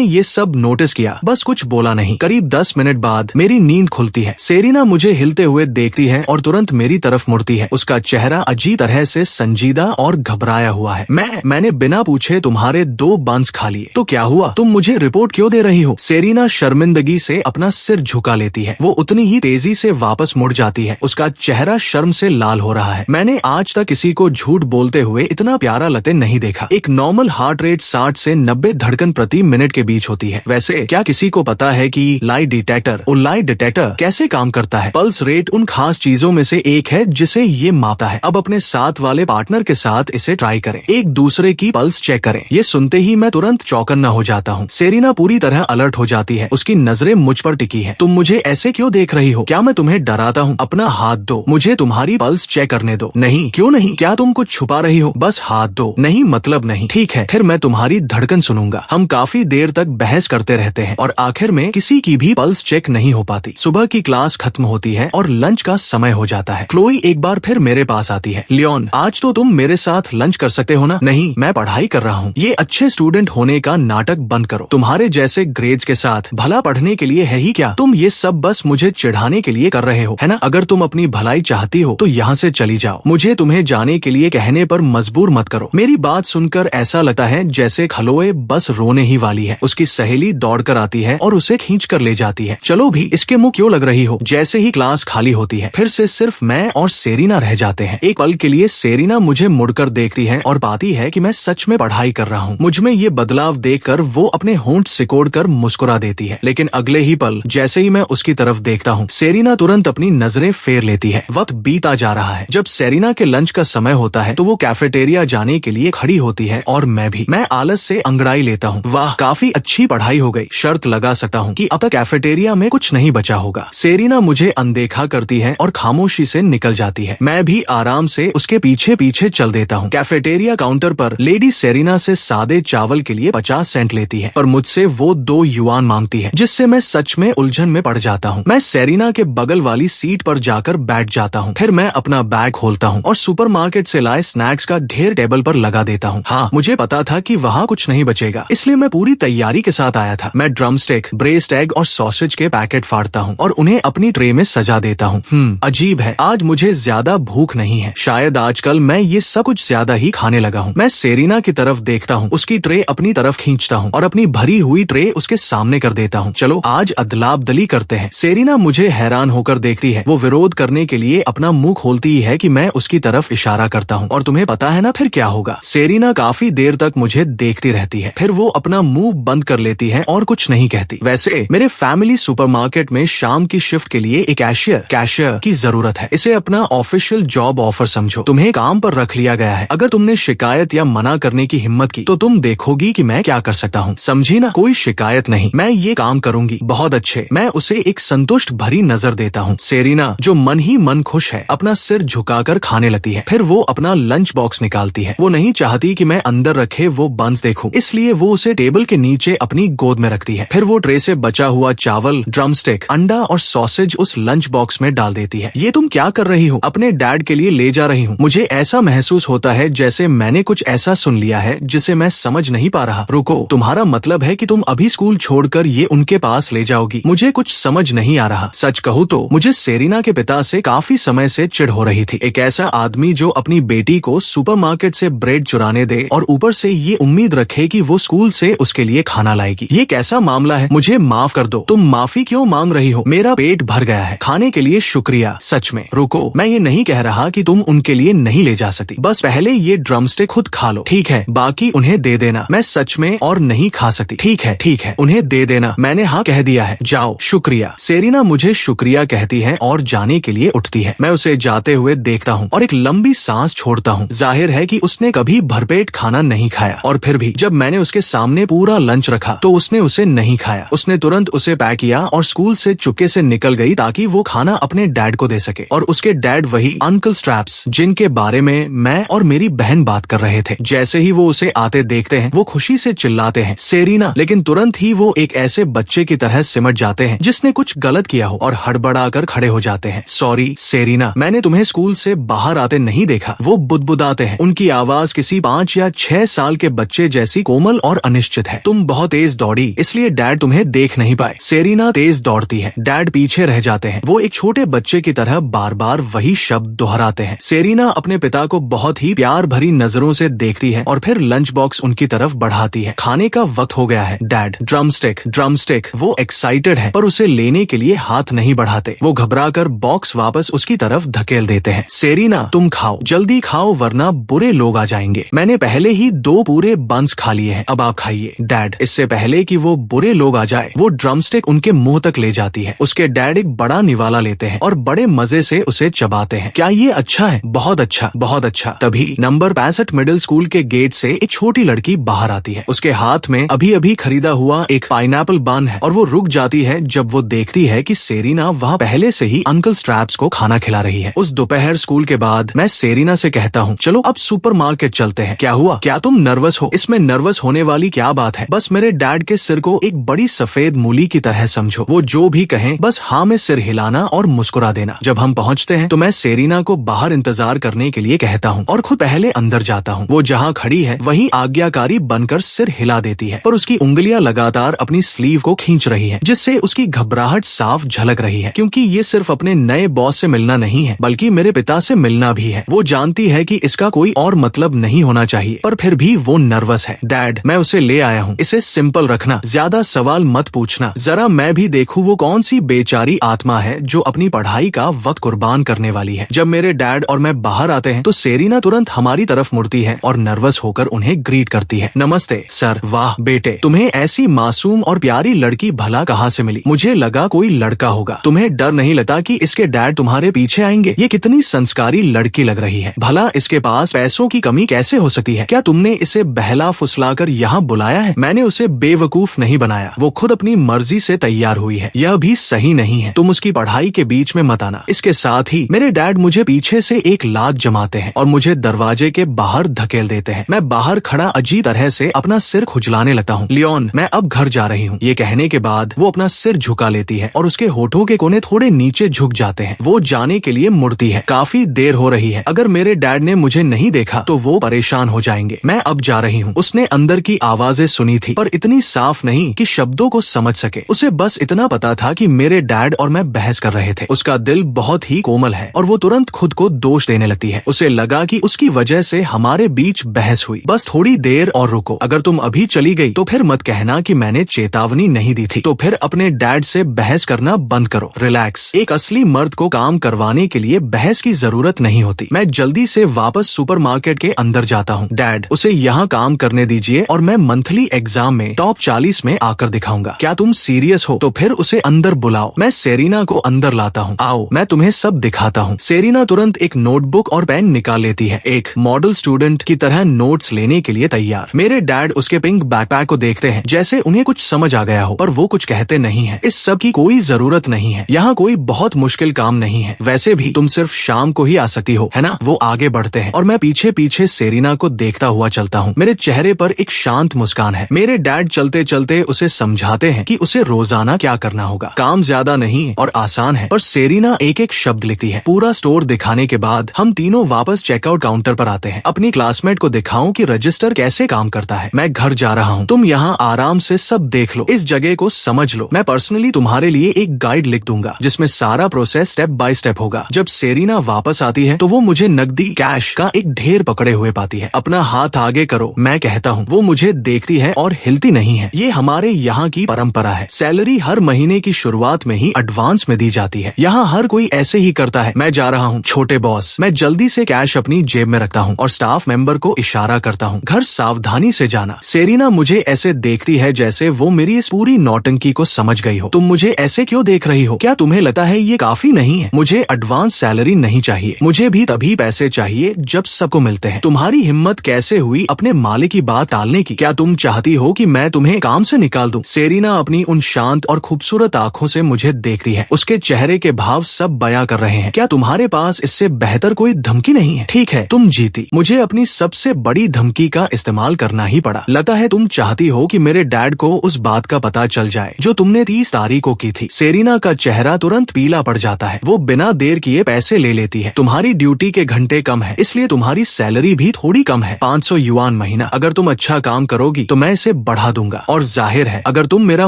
ये सब नोटिस किया, बस कुछ बोला नहीं। करीब 10 मिनट बाद मेरी नींद खुलती है। सेरिना मुझे हिलते हुए देखती है और तुरंत मेरी तरफ मुड़ती है। उसका चेहरा अजीब तरह से संजीदा और घबराया हुआ है। मैंने बिना पूछे तुम्हारे 2 बंस खा लिए। तो क्या हुआ? तुम मुझे रिपोर्ट क्यों दे रही हो? सेरिना शर्मिंदगी से अपना सिर झुका लेती है। वो उतनी ही तेजी से वापस मुड़ जाती है। उसका चेहरा शर्म से लाल हो रहा है। मैंने आज तक किसी को झूठ बोलते हुए इतना प्यारा लगते नहीं देखा। एक नॉर्मल हार्ट रेट 60 से 90 धड़कन प्रति मिनट के बीच होती है। वैसे क्या किसी को पता है कि लाई डिटेक्टर कैसे काम करता है? पल्स रेट उन खास चीजों में से एक है जिसे ये मापता है। अब अपने साथ वाले पार्टनर के साथ इसे ट्राई करें, एक दूसरे की पल्स चेक करें। ये सुनते ही मैं तुरंत चौकन्ना हो जाता हूँ। सेरिना पूरी तरह अलर्ट हो जाती है। उसकी नजरें मुझ पर टिकी है। तुम मुझे ऐसे क्यों देख रही हो? क्या मैं तुम्हें डराता हूँ? अपना हाथ दो, मुझे तुम्हारी पल्स चेक करने दो। नहीं, क्यों नहीं? क्या तुम कुछ छुपा रही हो? बस हाथ दो। नहीं मतलब नहीं। ठीक है, फिर मैं तुम्हारी धड़कन सुनूंगा। हम काफी देर तक बहस करते रहते हैं और आखिर में किसी की भी पल्स चेक नहीं हो पाती। सुबह की क्लास खत्म होती है और लंच का समय हो जाता है। क्लोई एक बार फिर मेरे पास आती है। लियोन, आज तो तुम मेरे साथ लंच कर सकते हो ना? नहीं, मैं पढ़ाई कर रहा हूँ। ये अच्छे स्टूडेंट होने का नाटक बंद करो। तुम्हारे जैसे ग्रेड्स के साथ भला पढ़ने के लिए है ही क्या? तुम ये सब बस मुझे चिढ़ाने के लिए कर रहे हो, है ना? अगर तुम अपनी भलाई चाहती हो तो यहाँ से चली जाओ। मुझे तुम्हें जाने के लिए कहने पर मजबूर मत करो। मेरी बात सुनकर ऐसा लगता है जैसे खलोए बस रोने ही वाली है। उसकी सहेली दौड़कर आती है और उसे खींच कर ले जाती है। चलो भी, इसके मुंह क्यों लग रही हो? जैसे ही क्लास खाली होती है फिर से सिर्फ मैं और सेरिना रह जाते हैं। एक पल के लिए सेरिना मुझे मुड़कर देखती है और पाती है कि मैं सच में पढ़ाई कर रहा हूँ। मुझमें ये बदलाव देखकर वो अपने होंठ सिकोड़कर मुस्कुरा देती है। लेकिन अगले ही पल जैसे ही मैं उसकी तरफ देखता हूँ, सेरिना तुरंत अपनी नजरें फेर लेती है। वक्त बीता जा रहा है। जब सेरिना के लंच का समय होता है तो वो कैफेटेरिया जाने के लिए खड़ी होती है और मैं आलस से अंगड़ाई लेता हूँ। वाह, काफी अच्छी पढ़ाई हो गई। शर्त लगा सकता हूँ कि अब तक कैफेटेरिया में कुछ नहीं बचा होगा। सेरिना मुझे अनदेखा करती है और खामोशी से निकल जाती है। मैं भी आराम से उसके पीछे पीछे चल देता हूँ। कैफेटेरिया काउंटर पर लेडी सेरिना से सादे चावल के लिए 50 सेंट लेती है, पर मुझसे वो 2 युआन मांगती है, जिससे मैं सच में उलझन में पड़ जाता हूँ। मैं सेरिना के बगल वाली सीट पर जाकर बैठ जाता हूँ। फिर मैं अपना बैग खोलता हूँ और सुपरमार्केट से लाए स्नैक्स का ढेर टेबल पर लगा देता हूँ। हाँ, मुझे पता था कि वहाँ कुछ नहीं बचेगा, इसलिए मैं पूरी तैयारी के साथ आया था। मैं ड्रमस्टिक, ब्रेस्ड एग और सॉसेज के पैकेट फाड़ता हूँ और उन्हें अपनी ट्रे में सजा देता हूँ। अजीब है, आज मुझे ज्यादा भूख नहीं है। शायद आजकल मैं ये सब कुछ ज्यादा ही खाने लगा हूँ। मैं सेरिना की तरफ देखता हूँ, उसकी ट्रे अपनी तरफ खींचता हूँ और अपनी भरी हुई ट्रे उसके सामने कर देता हूँ। चलो आज अदलाबदली करते हैं। सेरिना मुझे हैरान होकर देखती है। वो विरोध करने के लिए अपना मुंह खोलती ही है कि मैं उसकी तरफ इशारा करता हूँ और तुम्हें पता है ना फिर क्या होगा। सेरिना काफी देर तक मुझे देखती रहती है, फिर वो अपना मुंह बंद कर लेती है और कुछ नहीं कहती। वैसे मेरे फैमिली सुपरमार्केट में शाम की शिफ्ट के लिए एक कैशियर की जरूरत है। इसे अपना ऑफिशियल जॉब ऑफर समझो। तुम्हें काम पर रख लिया गया है। अगर तुमने शिकायत या मना करने की हिम्मत की तो तुम देखोगी कि मैं क्या कर सकता हूँ। समझी ना? कोई शिकायत नहीं, मैं ये काम करूंगी। बहुत अच्छे। मैं उसे एक संतुष्ट भरी नजर देता हूँ। सेरिना जो मन ही मन खुश है अपना सिर झुकाकर खाने लगती है। फिर वो अपना लंच बॉक्स निकालती है। वो नहीं चाहती कि मैं अंदर रखे वो बंस देखूं, इसलिए वो उसे टेबल के नीचे अपनी गोद में रखती है। फिर वो ट्रे से बचा हुआ चावल, ड्रमस्टिक, अंडा और सॉसेज उस लंच बॉक्स में डाल देती है। ये तुम क्या कर रही हो? अपने डैड के लिए ले जा रही हूँ। मुझे ऐसा महसूस होता है जैसे मैंने कुछ ऐसा सुन लिया है जिसे मैं समझ नहीं पा रहा। रुको, तुम्हारा मतलब है कि तुम अभी स्कूल छोड़कर ये उनके पास ले जाओगी? मुझे कुछ समझ नहीं आ रहा। सच कहूँ तो मुझे सेरिना के पिता से काफी समय से चिढ़ हो रही थी। एक ऐसा आदमी जो अपनी बेटी को सुपरमार्केट से ब्रेड चुराने दे और ऊपर से ये उम्मीद रखे कि वो स्कूल से उसके लिए खाना लाएगी। ये कैसा मामला है? मुझे माफ कर दो। तुम माफी क्यों मांग रही हो? मेरा पेट भर गया है। खाने के लिए शुक्रिया, सच में। रुको, मैं ये नहीं कह रहा कि तुम उनके लिए नहीं ले जा सकती। बस पहले ये ड्रमस्टिक खुद खा लो, ठीक है? बाकी उन्हें दे देना। मैं सच में और नहीं खा सकती। ठीक है, उन्हें दे देना। मैंने हाँ कह दिया है। जाओ। शुक्रिया। सेरिना मुझे शुक्रिया कहती है और जाने के लिए उठती है। मैं उसे जाते हुए देखता हूँ और एक लंबी सांस छोड़ता हूँ। जाहिर है कि उसने कभी भरपेट खाना नहीं खाया, और फिर भी जब मैंने उसके सामने पूरा लंच रखा तो उसने उसे नहीं खाया। उसने तुरंत उसे पैक किया और स्कूल से चुपके से निकल गई ताकि वो खाना अपने डैड को दे सके। और उसके डैड वही अंकल स्ट्रैप्स जिनके बारे में मैं और मेरी बहन बात कर रहे थे। जैसे ही वो उसे आते देखते हैं वो खुशी से चिल्लाते हैं सेरिना, लेकिन तुरंत ही वो एक ऐसे बच्चे की तरह सिमट जाते हैं जिसने कुछ गलत किया हो और हड़बड़ाकर खड़े हो जाते हैं। सॉरी सेरिना, मैंने तुम्हें स्कूल से बाहर आते नहीं देखा। वो बुदबुदाते हैं। उनकी आवाज किसी 5 या 6 साल के बच्चे जैसी कोमल और अनिश्चित है। तुम बहुत तेज दौड़ी, इसलिए डैड तुम्हें देख नहीं पाए। सेरेना तेज दौड़ती है, डैड पीछे रह जाते हैं। वो एक छोटे बच्चे की तरह बार बार वही शब्द दोहराते हैं। सेरेना अपने पिता को बहुत ही प्यार भरी नजरों से देखती है और फिर लंच बॉक्स उनकी तरफ बढ़ाती है। खाने का वक्त हो गया है डैड। Drumstick drumstick. वो एक्साइटेड है पर उसे लेने के लिए हाथ नहीं बढ़ाते। वो घबराकर बॉक्स वापस उसकी तरफ धकेल देते हैं। सेरेना तुम खाओ, जल्दी खाओ वरना बुरे लोग आ जाएंगे। मैंने पहले ही 2 पूरे बंस खा लिए हैं, अब आप खाइए। डैड। इससे पहले कि वो बुरे लोग आ जाए वो ड्रमस्टिक उनके मुंह तक ले जाती है। उसके डैड एक बड़ा निवाला लेते हैं और बड़े मजे से उसे चबाते हैं। क्या ये अच्छा है? बहुत अच्छा, बहुत अच्छा। तभी नंबर 65 मिडिल स्कूल के गेट से एक छोटी लड़की बाहर आती है। उसके हाथ में अभी अभी खरीदा हुआ एक पाइनएप्पल बन है और वो रुक जाती है जब वो देखती है कि सेरेना वहाँ पहले से ही अंकल स्ट्रैप्स को खाना खिला रही है। उस दोपहर स्कूल के बाद मैं सेरेना से कहता हूँ, चलो अब सुपरमार्केट चलते हैं। क्या हुआ? क्या तुम नर्वस हो? इसमें नर्वस होने वाली क्या बात है? बस मेरे डैड के सिर को एक बड़ी सफेद मूली की तरह समझो। वो जो भी कहें बस हाँ में सिर हिलाना और मुस्कुरा देना। जब हम पहुँचते हैं तो मैं सेरेना को बाहर इंतजार करने के लिए कहता हूँ और खुद पहले अंदर जाता हूँ। वो जहाँ खड़ी है वहीं आज्ञाकारी बनकर सिर हिला देती है, पर उसकी उंगलियां लगातार अपनी स्लीव को खींच रही है, जिससे उसकी घबराहट साफ झलक रही है। क्योंकि ये सिर्फ अपने नए बॉस से मिलना नहीं है बल्कि मेरे पिता से मिलना भी है। वो जानती है कि इसका कोई और मतलब नहीं होना चाहिए, पर फिर भी वो नर्वस है। डैड, मैं उसे ले आया हूँ, इसे सिंपल रखना, ज्यादा सवाल मत पूछना। जरा मैं भी देखूं वो कौन सी बेचारी आत्मा है जो अपनी पढ़ाई का वक्त कुर्बान करने वाली है। जब मेरे डैड और मैं बाहर आते हैं तो सेरेना तुरंत हमारी तरफ मुड़ती है और नर्वस होकर उन्हें ग्रीट करती है। नमस्ते सर। वाह बेटे, तुम्हें ऐसी मासूम और प्यारी लड़की भला कहाँ से मिली? मुझे लगा कोई लड़का होगा। तुम्हें डर नहीं लगता कि इसके डैड तुम्हारे पीछे आएंगे? ये कितनी संस्कारी लड़की लग रही है। भला इसके पास पैसों की कमी कैसे हो सकती है? क्या तुमने इसे बहला फुसलाकर यहाँ बुलाया है? मैंने उसे बेवकूफ नहीं बनाया, वो खुद अपनी मर्जी से तैयार हुई है। यह भी सही नहीं है, तुम उसकी पढ़ाई के बीच में मत आना। इसके साथ ही मेरे डैड मुझे पीछे से एक लात जमाते हैं और मुझे दरवाजे के बाहर धकेल देते हैं। मैं बाहर खड़ा अजीब तरह से अपना सिर खुजलाने लगता हूँ। लियोन, मैं अब घर जा रही हूँ। ये कहने के बाद वो अपना सिर झुका लेती है और उसके होठों के कोने थोड़े नीचे झुक जाते हैं। वो जाने के लिए मुड़ती है। काफी देर हो रही है, अगर मेरे डैड ने मुझे नहीं देखा तो वो परेशान हो जाएंगे। मैं अब जा रही हूँ। उसने अंदर की आवाजें सुनी थी पर इतनी साफ नहीं कि शब्दों को समझ सके। उसे बस इतना पता था कि मेरे डैड और मैं बहस कर रहे थे। उसका दिल बहुत ही कोमल है और वो तुरंत खुद को दोष देने लगती है। उसे लगा कि उसकी वजह से हमारे बीच बहस हुई। बस थोड़ी देर और रुको, अगर तुम अभी चली गई तो फिर मत कहना कि मैंने चेतावनी नहीं दी थी। तो फिर अपने डैड से बहस करना बंद करो। रिलैक्स। एक असली मर्द को काम करवाने के लिए बहस की जरूरत नहीं होती। मैं जल्दी से वापस सुपरमार्केट के अंदर जाता हूँ। डैड, उसे यहाँ काम करने दीजिए और मैं मंथली एग्जाम में टॉप 40 में आकर दिखाऊंगा। क्या तुम सीरियस हो? तो फिर उसे अंदर बुलाओ। मैं सेरेना को अंदर लाता हूँ। आओ, मैं तुम्हें सब दिखाता हूँ। सेरेना तुरंत एक नोटबुक और पेन निकाल लेती है, एक मॉडल स्टूडेंट की तरह नोट्स लेने के लिए तैयार। मेरे डैड उसके पिंक बैकपैक को देखते हैं जैसे उन्हें कुछ समझ आ गया हो, पर वो कुछ कहते नहीं है। इस सब की कोई जरूरत नहीं है, यहाँ कोई बहुत मुश्किल काम नहीं है। वैसे भी तुम सिर्फ शाम को ही आ सकती हो, है ना? वो आगे बढ़ते हैं और मैं पीछे पीछे सेरेना को देखता हुआ चलता हूँ। मेरे चेहरे पर एक शांत मुस्कान है। मेरे डैड चलते चलते उसे समझाते हैं कि उसे रोजाना क्या करना होगा। काम ज्यादा नहीं है और आसान है, पर सेरेना एक एक शब्द लिखती है। पूरा स्टोर दिखाने के बाद हम तीनों वापस चेकआउट काउंटर पर आते हैं। अपनी क्लासमेट को दिखाऊं कि रजिस्टर कैसे काम करता है। मैं घर जा रहा हूँ, तुम यहाँ आराम से सब देख लो, इस जगह को समझ लो। मैं पर्सनली तुम्हारे लिए एक गाइड लिख दूंगा जिसमें सारा प्रोसेस स्टेप बाय स्टेप होगा। जब सेरेना वापस आती है तो वो मुझे नकदी कैश का एक ढेर पकड़े हुए पाती है। अपना हाथ आगे करो, मैं कहता हूँ। वो मुझे देखती है और हिलती नहीं है। ये हमारे यहाँ की परंपरा है। सैलरी हर महीने की शुरुआत में ही एडवांस में दी जाती है। यहाँ हर कोई ऐसे ही करता है। मैं जा रहा हूँ छोटे बॉस। मैं जल्दी से कैश अपनी जेब में रखता हूँ और स्टाफ मेंबर को इशारा करता हूँ, घर सावधानी से जाना। सेरेना मुझे ऐसे देखती है जैसे वो मेरी इस पूरी नौटंकी को समझ गई हो। तुम मुझे ऐसे क्यों देख रही हो? क्या तुम्हें लगता है ये काफी नहीं है? मुझे एडवांस सैलरी नहीं चाहिए, मुझे भी तभी पैसे चाहिए जब सबको मिलते हैं। तुम्हारी हिम्मत कैसे हुई अपने मालिक की बात टालने की? क्या तुम चाहती हो कि मैं तुम्हें काम से निकाल दूं? सेरेना अपनी उन शांत और खूबसूरत आंखों से मुझे देखती है। उसके चेहरे के भाव सब बयां कर रहे हैं। क्या तुम्हारे पास इससे बेहतर कोई धमकी नहीं है? ठीक है, तुम जीती। मुझे अपनी सबसे बड़ी धमकी का इस्तेमाल करना ही पड़ा। लगता है तुम चाहती हो कि मेरे डैड को उस बात का पता चल जाए जो तुमने 30 तारीख को की थी। सेरेना का चेहरा तुरंत पीला पड़ जाता है। वो बिना देर किए पैसे ले लेती है। तुम्हारी ड्यूटी के घंटे कम है, इसलिए तुम्हारी सैलरी सैलरी भी थोड़ी कम है, 500 युआन महीना। अगर तुम अच्छा काम करोगी तो मैं इसे बढ़ा दूंगा, और जाहिर है अगर तुम मेरा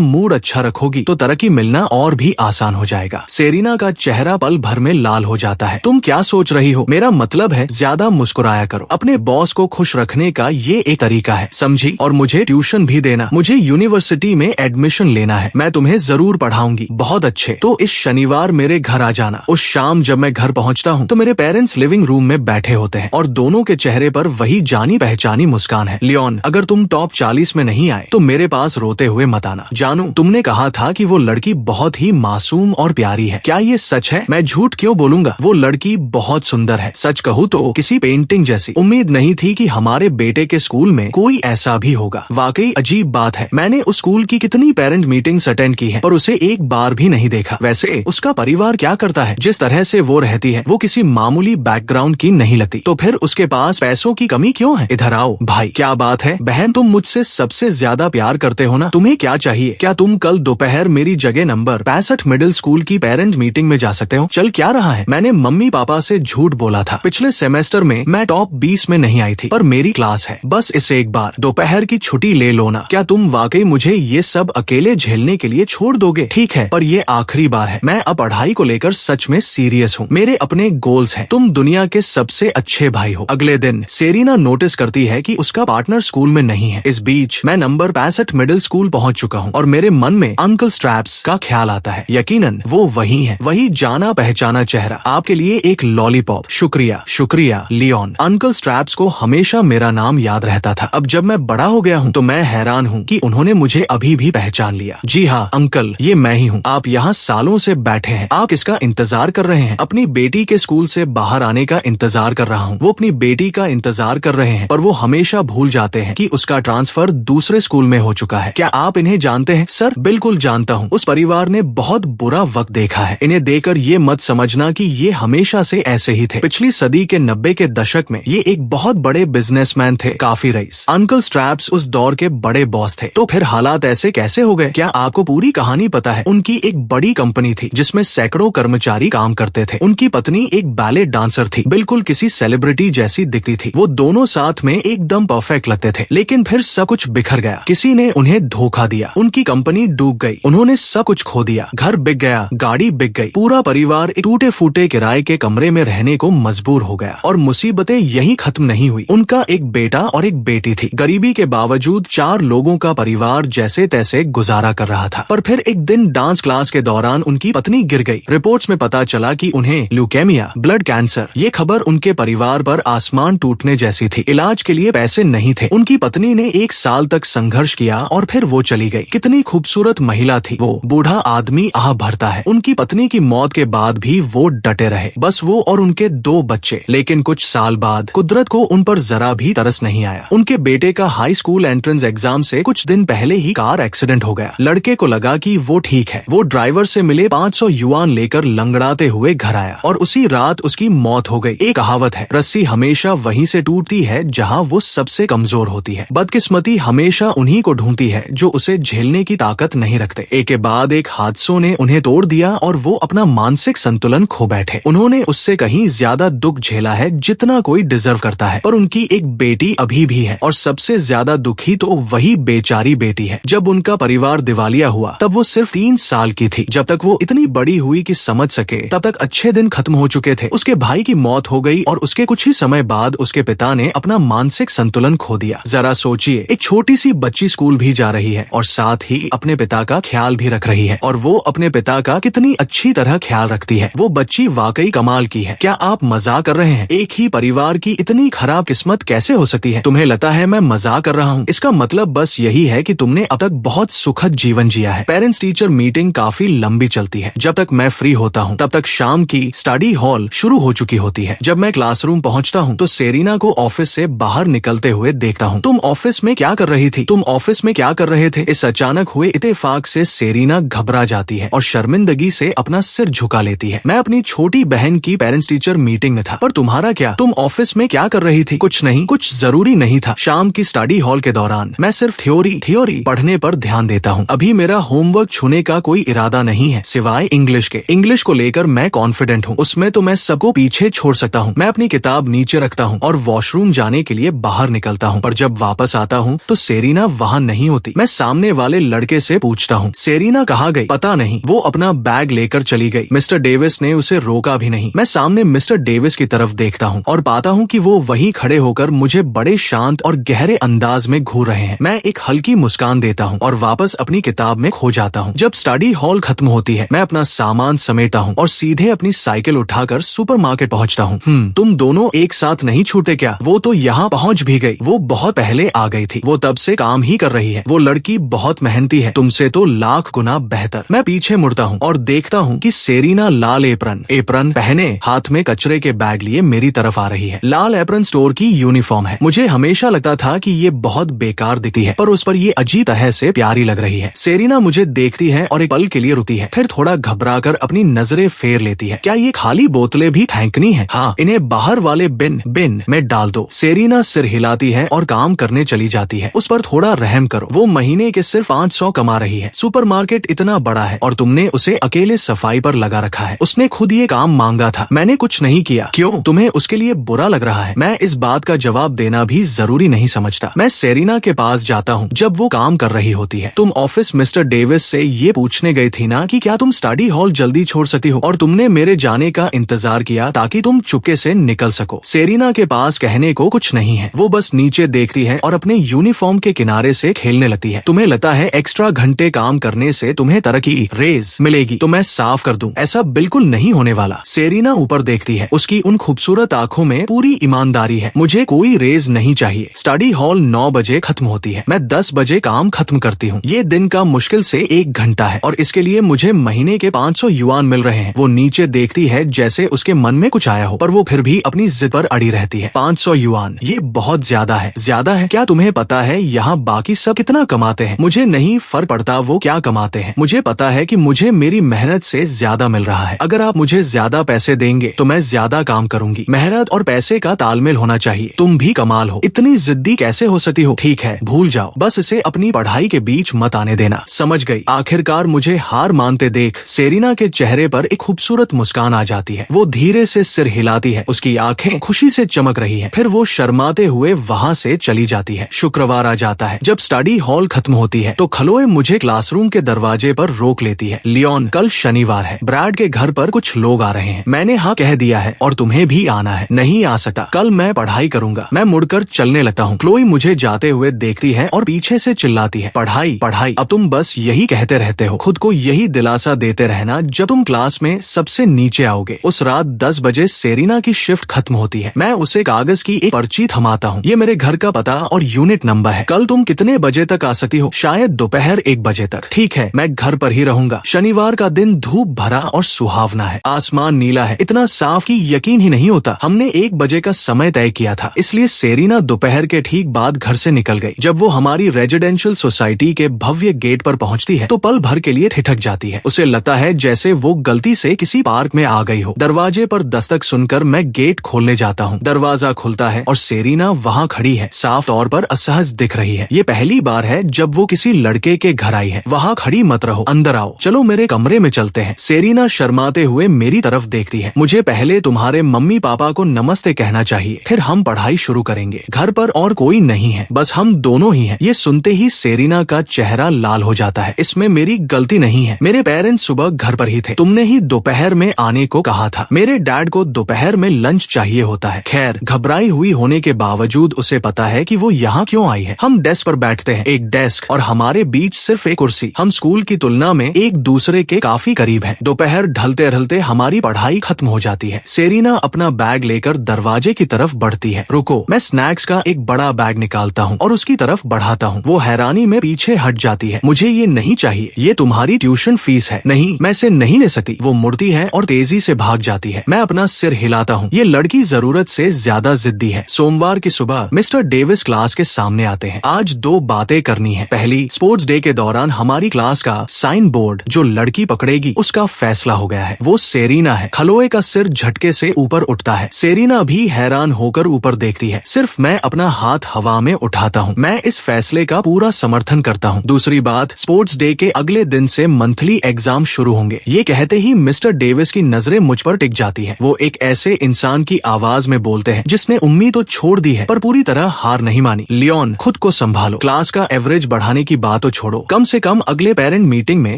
मूड अच्छा रखोगी तो तरक्की मिलना और भी आसान हो जाएगा। सेरिना का चेहरा पल भर में लाल हो जाता है। तुम क्या सोच रही हो? मेरा मतलब है ज्यादा मुस्कुराया करो। अपने बॉस को खुश रखने का ये एक तरीका है, समझी? और मुझे ट्यूशन भी देना। मुझे यूनिवर्सिटी में एडमिशन लेना है। मैं तुम्हें जरूर पढ़ाऊंगी। बहुत अच्छे, तो इस शनिवार मेरे घर आ जाना। उस शाम जब मैं घर पहुंचता हूँ तो मेरे पेरेंट्स लिविंग रूम में बैठे होते हैं और दोनों के चेहरे पर वही जानी पहचानी मुस्कान है। लियोन, अगर तुम टॉप 40 में नहीं आए तो मेरे पास रोते हुए मत आना। जानू, तुमने कहा था कि वो लड़की बहुत ही मासूम और प्यारी है। क्या ये सच है? मैं झूठ क्यों बोलूंगा? वो लड़की बहुत सुंदर है। सच कहूँ तो किसी पेंटिंग जैसी। उम्मीद नहीं थी कि हमारे बेटे के स्कूल में कोई ऐसा भी होगा। वाकई अजीब बात है। मैंने उस स्कूल की कितनी पेरेंट मीटिंग्स अटेंड की है पर उसे एक बार भी नहीं देखा। वैसे उसका परिवार क्या करता है? जिस तरह से वो रहती है वो किसी मामूली बैकग्राउंड की नहीं लगती। तो फिर उसके पास पैसों की कमी क्यों है? इधर आओ भाई। क्या बात है? बहन, तुम मुझसे सबसे ज्यादा प्यार करते हो ना? तुम्हें क्या चाहिए? क्या तुम कल दोपहर मेरी जगह नंबर 65 मिडिल स्कूल की पेरेंट मीटिंग में जा सकते हो? चल क्या रहा है? मैंने मम्मी पापा से झूठ बोला था। पिछले सेमेस्टर में मैं टॉप 20 में नहीं आई थी पर मेरी क्लास है। बस इसे एक बार दोपहर की छुट्टी ले लो ना। क्या तुम वाकई मुझे ये सब अकेले झेलने के लिए छोड़ दोगे? ठीक है, पर ये आखिरी बार है। मैं अब पढ़ाई को लेकर सच में सीरियस हूँ। मेरे अपने गोल्स हैं। तुम दुनिया के सबसे अच्छे भाई हो। अगले दिन सेरिना नोटिस करती है कि उसका पार्टनर स्कूल में नहीं है। इस बीच मैं नंबर 65 मिडिल स्कूल पहुंच चुका हूं और मेरे मन में अंकल स्ट्रैप्स का ख्याल आता है। यकीनन वो वही है, वही जाना पहचाना चेहरा। आपके लिए एक लॉलीपॉप। शुक्रिया शुक्रिया लियोन। अंकल स्ट्रैप्स को हमेशा मेरा नाम याद रहता था। अब जब मैं बड़ा हो गया हूँ तो मैं हैरान हूँ कि उन्होंने मुझे अभी भी पहचान लिया। जी हाँ अंकल, ये मैं ही हूँ। आप यहाँ सालों से बैठे हैं। आप इसका इंतजार कर रहे हैं। अपनी बेटी के स्कूल से बाहर आने का इंतजार कर रहा हूँ। वो अपनी बेटी का इंतजार कर रहे हैं पर वो हमेशा भूल जाते हैं कि उसका ट्रांसफर दूसरे स्कूल में हो चुका है। क्या आप इन्हें जानते हैं? सर बिल्कुल जानता हूँ। उस परिवार ने बहुत बुरा वक्त देखा है। इन्हें देखकर ये मत समझना कि ये हमेशा से ऐसे ही थे। पिछली सदी के 90 के दशक में ये एक बहुत बड़े बिजनेसमैन थे, काफी रईस। अंकल स्ट्रैप्स उस दौर के बड़े बॉस थे। तो फिर हालात ऐसे कैसे हो गए? क्या आपको पूरी कहानी पता है? उनकी एक बड़ी कंपनी थी जिसमें सैकड़ों कर्मचारी काम करते थे। उनकी पत्नी एक बैले डांसर थी, बिल्कुल किसी सेलिब्रिटी जैसी दिखती थी। वो दोनों साथ में एकदम परफेक्ट लगते थे। लेकिन फिर सब कुछ बिखर गया। किसी ने उन्हें धोखा दिया। उनकी कंपनी डूब गई। उन्होंने सब कुछ खो दिया। घर बिक गया, गाड़ी बिक गई। पूरा परिवार एक टूटे फूटे किराए के कमरे में रहने को मजबूर हो गया। और मुसीबतें यहीं खत्म नहीं हुई। उनका एक बेटा और एक बेटी थी। गरीबी के बावजूद 4 लोगों का परिवार जैसे तैसे गुजारा कर रहा था। पर फिर एक दिन डांस क्लास के दौरान उनकी पत्नी गिर गई। रिपोर्ट्स में पता चला कि उन्हें ल्यूकेमिया, ब्लड कैंसर। ये खबर उनके परिवार पर आसमान टूटने जैसी थी। इलाज के लिए पैसे नहीं थे। उनकी पत्नी ने 1 साल तक संघर्ष किया और फिर वो चली गई। कितनी खूबसूरत महिला थी वो। बूढ़ा आदमी आह भरता है। उनकी पत्नी की मौत के बाद भी वो डटे रहे, बस वो और उनके 2 बच्चे। लेकिन कुछ साल बाद कुदरत को उन पर जरा भी तरस नहीं आया। उनके बेटे का हाई स्कूल एंट्रेंस एग्जाम से कुछ दिन पहले ही कार एक्सीडेंट हो गया। लड़के को लगा कि वो ठीक है। वो ड्राइवर से मिले 500 युआन लेकर लंगड़ाते हुए घर आया और उसी रात उसकी मौत हो गई। एक कहावत है, रस्सी हमेशा वहीं से टूटती है जहां वो सबसे कमजोर होती है। बदकिस्मती हमेशा उन्हीं को ढूंढती है जो उसे झेलने की ताकत नहीं रखते। एक के बाद एक हादसों ने उन्हें तोड़ दिया और वो अपना मानसिक संतुलन खो बैठे। उन्होंने उससे कहीं ज्यादा दुख झेला है जितना कोई डिजर्व करता है। पर उनकी एक बेटी अभी भी है और सबसे ज्यादा दुखी तो वही बेचारी बेटी है। जब उनका परिवार दिवालिया हुआ तब वो सिर्फ 3 साल की थी। जब तक वो इतनी बड़ी हुई कि समझ सके तब तक अच्छे दिन खत्म हो चुके थे। उसके भाई की मौत हो गई और उसके कुछ ही समय बाद उसके पिता ने अपना मानसिक संतुलन खो दिया। जरा सोचिए, एक छोटी सी बच्ची स्कूल भी जा रही है और साथ ही अपने पिता का ख्याल भी रख रही है और वो अपने पिता का कितनी अच्छी तरह ख्याल रखती है। वो बच्ची वाकई कमाल की है। क्या आप मजाक कर रहे हैं? एक ही परिवार की इतनी खराब किस्मत कैसे हो सकती है? तुम्हें लगता है मैं मजाक कर रहा हूँ? इसका मतलब बस यही है कि तुमने अब तक बहुत सुखद जीवन जिया है। पेरेंट्स टीचर मीटिंग काफी लंबी चलती है। जब तक मैं फ्री होता हूँ तब तक शाम की स्टडी हॉल शुरू हो चुकी होती है। जब मैं क्लासरूम पहुँचता हूँ तो सेरिना को ऑफिस से बाहर निकलते हुए देखता हूँ। तुम ऑफिस में क्या कर रही थी? तुम ऑफिस में क्या कर रहे थे? इस अचानक हुए इत्तेफाक से सेरिना घबरा जाती है और शर्मिंदगी से अपना सिर झुका लेती है। मैं अपनी छोटी बहन की पेरेंट्स टीचर मीटिंग में था। पर तुम्हारा क्या? तुम ऑफिस में क्या कर रही थी? कुछ नहीं, कुछ जरूरी नहीं था। शाम की स्टडी हॉल के दौरान मैं सिर्फ थ्योरी पढ़ने पर ध्यान देता हूँ। अभी मेरा होमवर्क छूने का कोई इरादा नहीं है सिवाय इंग्लिश के। इंग्लिश को लेकर मैं कॉन्फिडेंट हूँ। उसमें तो मैं सबको पीछे छोड़ सकता हूँ। मैं अपनी किताब नीचे रखता हूँ और वॉशरूम जाने के लिए बाहर निकलता हूँ, पर जब वापस आता हूँ तो सेरीना वहाँ नहीं होती। मैं सामने वाले लड़के से पूछता हूँ, सेरीना कहाँ गई? पता नहीं, वो अपना बैग लेकर चली गई। मिस्टर डेविस ने उसे रोका भी नहीं। मैं सामने मिस्टर डेविस की तरफ देखता हूँ और पाता हूँ कि वो वहीं खड़े होकर मुझे बड़े शांत और गहरे अंदाज में घूर रहे हैं। मैं एक हल्की मुस्कान देता हूँ और वापस अपनी किताब में खो जाता हूँ। जब स्टडी हॉल खत्म होती है, मैं अपना सामान समेटा हूँ और सीधे अपनी साइकिल उठाकर सुपरमार्केट पहुँचता हूँ। तुम दोनों एक साथ नहीं छूटे क्या? वो तो यहाँ पहुँच भी गई। वो बहुत पहले आ गई थी। वो तब से काम ही कर रही है। वो लड़की बहुत मेहनती है, तुमसे तो लाख गुना बेहतर। मैं पीछे मुड़ता हूँ और देखता हूँ कि सेरीना लाल एप्रन पहने हाथ में कचरे के बैग लिए मेरी तरफ आ रही है। लाल एप्रन स्टोर की यूनिफॉर्म है। मुझे हमेशा लगता था कि ये बहुत बेकार दिखती है, पर उस पर ये अजीब तरह से प्यारी लग रही है। सेरीना मुझे देखती है और एक पल के लिए रुकती है, फिर थोड़ा घबराकर अपनी नजरें फेर लेती है। क्या ये खाली बोतलें भी फेंकनी है? हाँ, इन्हें बाहर वाले बिन में डाल दो। सेरीना सिर हिलाती है और काम करने चली जाती है। उस पर थोड़ा रहम करो, वो महीने के सिर्फ 500 कमा रही है। सुपरमार्केट इतना बड़ा है और तुमने उसे अकेले सफाई पर लगा रखा है। उसने खुद ये काम मांगा था, मैंने कुछ नहीं किया। क्यों? तुम्हें उसके लिए बुरा लग रहा है? मैं इस बात का जवाब देना भी जरूरी नहीं समझता। मैं सेरीना के पास जाता हूँ जब वो काम कर रही होती है। तुम ऑफिस मिस्टर डेविस से ये पूछने गई थी ना कि क्या तुम स्टडी हॉल जल्दी छोड़ सकती हो, और तुमने मेरे जाने का इंतजार किया ताकि तुम चुपके से निकल सको। सेरीना के पास कहने को कुछ नहीं है। वो बस नीचे देखती है और अपने यूनिफॉर्म के किनारे से खेलने लगती है। तुम्हें लगता है एक्स्ट्रा घंटे काम करने से तुम्हें तरक्की रेज मिलेगी, तो मैं साफ कर दूं, ऐसा बिल्कुल नहीं होने वाला। सेरीना ऊपर देखती है। उसकी उन खूबसूरत आंखों में पूरी ईमानदारी है। मुझे कोई रेज नहीं चाहिए। स्टडी हॉल 9 बजे खत्म होती है। मैं 10 बजे काम खत्म करती हूँ। ये दिन का मुश्किल से 1 घंटा है और इसके लिए मुझे महीने के 500 युआन मिल रहे हैं। वो नीचे देखती है जैसे उसके मन में कुछ आया हो, पर वो फिर भी अपनी जिद पर अड़ी रहती है। 500 युआन, ये बहुत ज्यादा है। ज्यादा है? क्या तुम्हें पता है यहाँ बाकी सब कितना कमाते हैं? मुझे नहीं फर्क पड़ता वो क्या कमाते हैं। मुझे पता है कि मुझे मेरी मेहनत से ज्यादा मिल रहा है। अगर आप मुझे ज्यादा पैसे देंगे तो मैं ज्यादा काम करूंगी। मेहनत और पैसे का तालमेल होना चाहिए। तुम भी कमाल हो, इतनी जिद्दी कैसे हो सकती हो? ठीक है, भूल जाओ, बस इसे अपनी पढ़ाई के बीच मत आने देना। समझ गई। आखिरकार मुझे हार मानते देख सेरीना के चेहरे पर एक खूबसूरत मुस्कान आ जाती है। वो धीरे से सिर हिलाती है, उसकी आंखें खुशी से चमक रही है। फिर वो शर्माते हुए वहाँ से चली जाती है। शुक्रवार आ जाता है। जब स्टडी हॉल खत्म होती है तो खलोए मुझे क्लासरूम के दरवाजे पर रोक लेती है। लियोन, कल शनिवार है, ब्रैड के घर पर कुछ लोग आ रहे हैं। मैंने हाँ कह दिया है और तुम्हें भी आना है। नहीं आ सकता, कल मैं पढ़ाई करूंगा। मैं मुड़कर चलने लगता हूँ। क्लोई मुझे जाते हुए देखती है और पीछे से चिल्लाती है, पढ़ाई पढ़ाई, अब तुम बस यही कहते रहते हो। खुद को यही दिलासा देते रहना जब तुम क्लास में सबसे नीचे आओगे। उस रात 10 बजे सेरीना की शिफ्ट खत्म होती है। मैं उसे कागज की एक पर्ची थमाता हूँ। ये मेरे घर का पता और यूनिट नंबर है। कल तुम कितने बजे तक आ सकती हो? शायद दोपहर 1 बजे तक। ठीक है, मैं घर पर ही रहूंगा। शनिवार का दिन धूप भरा और सुहावना है। आसमान नीला है, इतना साफ कि यकीन ही नहीं होता। हमने 1 बजे का समय तय किया था, इसलिए सेरीना दोपहर के ठीक बाद घर से निकल गई। जब वो हमारी रेजिडेंशियल सोसाइटी के भव्य गेट पर पहुंचती है तो पल भर के लिए ठिठक जाती है। उसे लगता है जैसे वो गलती से किसी पार्क में आ गई हो। दरवाजे पर दस्तक सुनकर मैं गेट खोलने जाता हूँ। दरवाजा खुलता है और सेरीना वहाँ खड़ी है, साफ तौर पर असहज दिख रही है। ये पहली बार है जब वो किसी लड़के के घर आई है। वहाँ खड़ी मत रहो, अंदर आओ, चलो मेरे कमरे में चलते हैं। सेरीना शर्माते हुए मेरी तरफ देखती है। मुझे पहले तुम्हारे मम्मी पापा को नमस्ते कहना चाहिए, फिर हम पढ़ाई शुरू करेंगे। घर पर और कोई नहीं है, बस हम दोनों ही हैं। ये सुनते ही सेरीना का चेहरा लाल हो जाता है। इसमें मेरी गलती नहीं है। मेरे पेरेंट्स सुबह घर पर ही थे। तुमने ही दोपहर में आने को कहा था। मेरे डैड को दोपहर में लंच चाहिए होता है। खैर, घबराई हुई होने के बावजूद उसे पता है कि वो यहाँ क्यों आई है। हम डेस्क पर बैठते हैं, एक डेस्क और हमारे बीच सिर्फ एक कुर्सी। हम स्कूल की तुलना में एक दूसरे के काफी करीब हैं। दोपहर ढलते ढलते हमारी पढ़ाई खत्म हो जाती है। सेरीना अपना बैग लेकर दरवाजे की तरफ बढ़ती है। रुको, मैं स्नैक्स का एक बड़ा बैग निकालता हूँ और उसकी तरफ बढ़ाता हूँ। वो हैरानी में पीछे हट जाती है। मुझे ये नहीं चाहिए, ये तुम्हारी ट्यूशन फीस है। नहीं, मैं इसे नहीं ले सकती। वो मुड़ती है और तेजी से भाग जाती है। मैं अपना सिर हिलाता हूँ। ये लड़की जरूरत से ज्यादा जिद्दी है। सोमवार की सुबह मिस्टर डेविस क्लास के सामने आते हैं। आज 2 बातें करनी है। पहली, स्पोर्ट्स डे के दौरान हमारी क्लास का साइन बोर्ड जो लड़की पकड़ेगी उसका फैसला हो गया है। वो सेरीना है। खलोए का सिर झटके से ऊपर उठता है। सेरीना भी हैरान होकर ऊपर देखती है। सिर्फ मैं अपना हाथ हवा में उठाता हूँ। मैं इस फैसले का पूरा समर्थन करता हूँ। दूसरी बात, स्पोर्ट्स डे के अगले दिन से मंथली एग्जाम शुरू होंगे। ये कहते ही मिस्टर डेविस की नजरें मुझ पर टिक जाती है। वो एक ऐसे इंसान की आवाज में बोलते हैं, जिसने उम्मीद तो छोड़ दी है पर पूरी तरह हार नहीं मानी। लियोन, खुद को संभालो, क्लास का एवरेज बढ़ाने की बात तो छोड़ो, कम से कम अगले पेरेंट मीटिंग में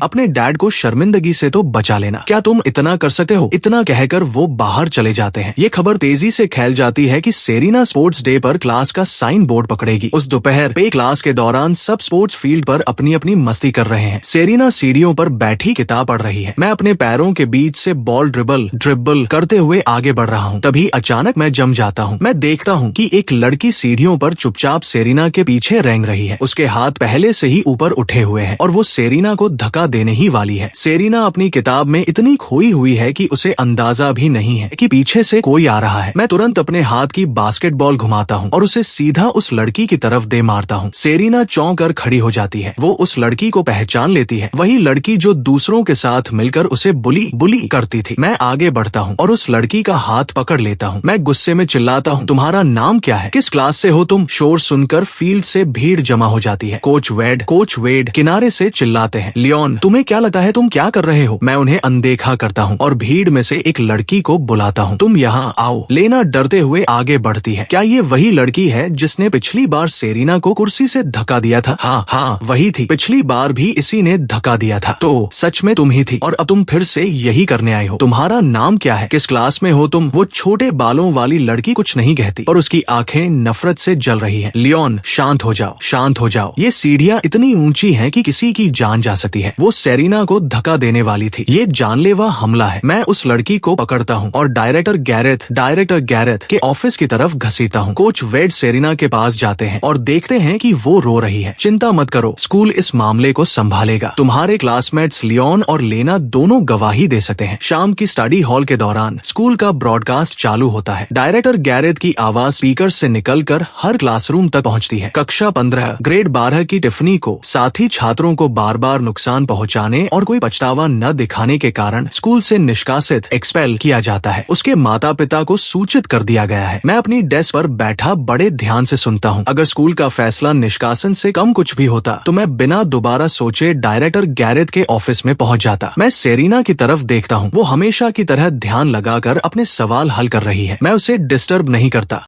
अपने डैड को शर्मिंदगी से तो बचा लेना। क्या तुम इतना कर सकते हो? इतना कहकर वो बाहर चले जाते हैं। ये खबर तेजी से फैल जाती है कि सेरेना स्पोर्ट्स डे पर क्लास का साइन बोर्ड पकड़ेगी। उस दोपहर पे क्लास के दौरान सब स्पोर्ट्स फील्ड पर अपनी अपनी मस्ती कर रहे हैं। सेरेना सीढ़ियों पर बैठी किताब पढ़ रही है। मैं अपने पैरों के बीच से बॉल ड्रिबल करते हुए आगे बढ़ रहा हूँ। तभी अचानक मैं जम जाता हूँ। मैं देखता हूँ कि एक लड़की सीढ़ियों पर चुपचाप सेरेना के पीछे रेंग रही है। उसके हाथ पहले से ही ऊपर उठे हुए हैं और वो सेरेना को धक्का देने ही वाली है। सेरेना अपनी किताब में इतनी खोई हुई है कि उसे अंदाजा भी नहीं है कि पीछे से कोई आ रहा है। मैं तुरंत अपने हाथ की बास्केटबॉल घुमाता हूँ और उसे सीधा उस लड़की की तरफ दे मारता हूँ। सेरेना चौंक कर खड़ी हो जाती है। वो उस लड़की को पहचान लेती है, वही लड़की जो दूसरों के साथ मिलकर उसे बुली करती थी। मैं आगे बढ़ता हूँ और उस लड़की का हाथ पकड़ लेता हूँ। मैं गुस्से में चिल्लाता हूँ, तुम्हारा नाम क्या है? किस क्लास से हो तुम? शोर सुनकर फील्ड से भीड़ जमा हो जाती है। कोच वेड किनारे से चिल्लाते हैं, लियोन, तुम्हें क्या लगता है तुम क्या कर रहे हो? मैं उन्हें अनदेखा करता हूँ और भीड़ में से एक लड़की को बुलाता हूँ, तुम यहाँ आओ। लेना डरते हुए आगे बढ़ती है। क्या ये वही लड़की है जिसने पिछली बार सेरेना को कुर्सी से धक्का दिया था? हाँ, वही थी। पिछली बार भी इसी ने धक्का दिया था। तो सच में तुम ही थी और अब तुम फिर से यही करने आई हो। तुम्हारा नाम क्या है? किस क्लास में हो तुम? वो छोटे बालों वाली लड़की कुछ नहीं कहती और उसकी आंखें नफरत से जल रही है। लियोन, शांत हो जाओ। ये सीढ़ियाँ इतनी ऊंची हैं कि किसी की जान जा सकती है। वो सेरेना को धक्का देने वाली थी। ये जानलेवा हमला है। मैं उस लड़की को पकड़ता हूँ और डायरेक्टर गैरेथ के ऑफिस की तरफ घसीटता हूँ। कोच वेड सेरेना के पास जाते हैं और देखते हैं कि वो रो रही है। चिंता मत करो, स्कूल इस मामले को संभालेगा। तुम्हारे क्लासमेट्स लियोन और लेना दोनों गवाही दे सकते हैं। शाम की स्टडी हॉल के दौरान स्कूल का ब्रॉडकास्ट चालू होता है। डायरेक्टर गैरेथ की आवाज स्पीकर से निकलकर हर क्लासरूम तक पहुंचती है। कक्षा 15 ग्रेड 12 की टिफनी को साथी छात्रों को बार बार नुकसान पहुंचाने और कोई पछतावा न दिखाने के कारण स्कूल से निष्कासित एक्सपेल किया जाता है। उसके माता पिता को सूचित कर दिया गया है। मैं अपनी डेस्क पर बैठा बड़े ध्यान से सुनता हूँ। अगर स्कूल का फैसला निष्कासन से कम कुछ भी होता तो मैं बिना दोबारा सोचे डायरेक्टर गैरेथ के ऑफिस में पहुंच जाता। मैं सेरेना की तरफ देखता हूँ। वो हमेशा की तरह ध्यान लगाकर अपने सवाल हल कर रही है। मैं उसे डिस्टर्ब नहीं करता।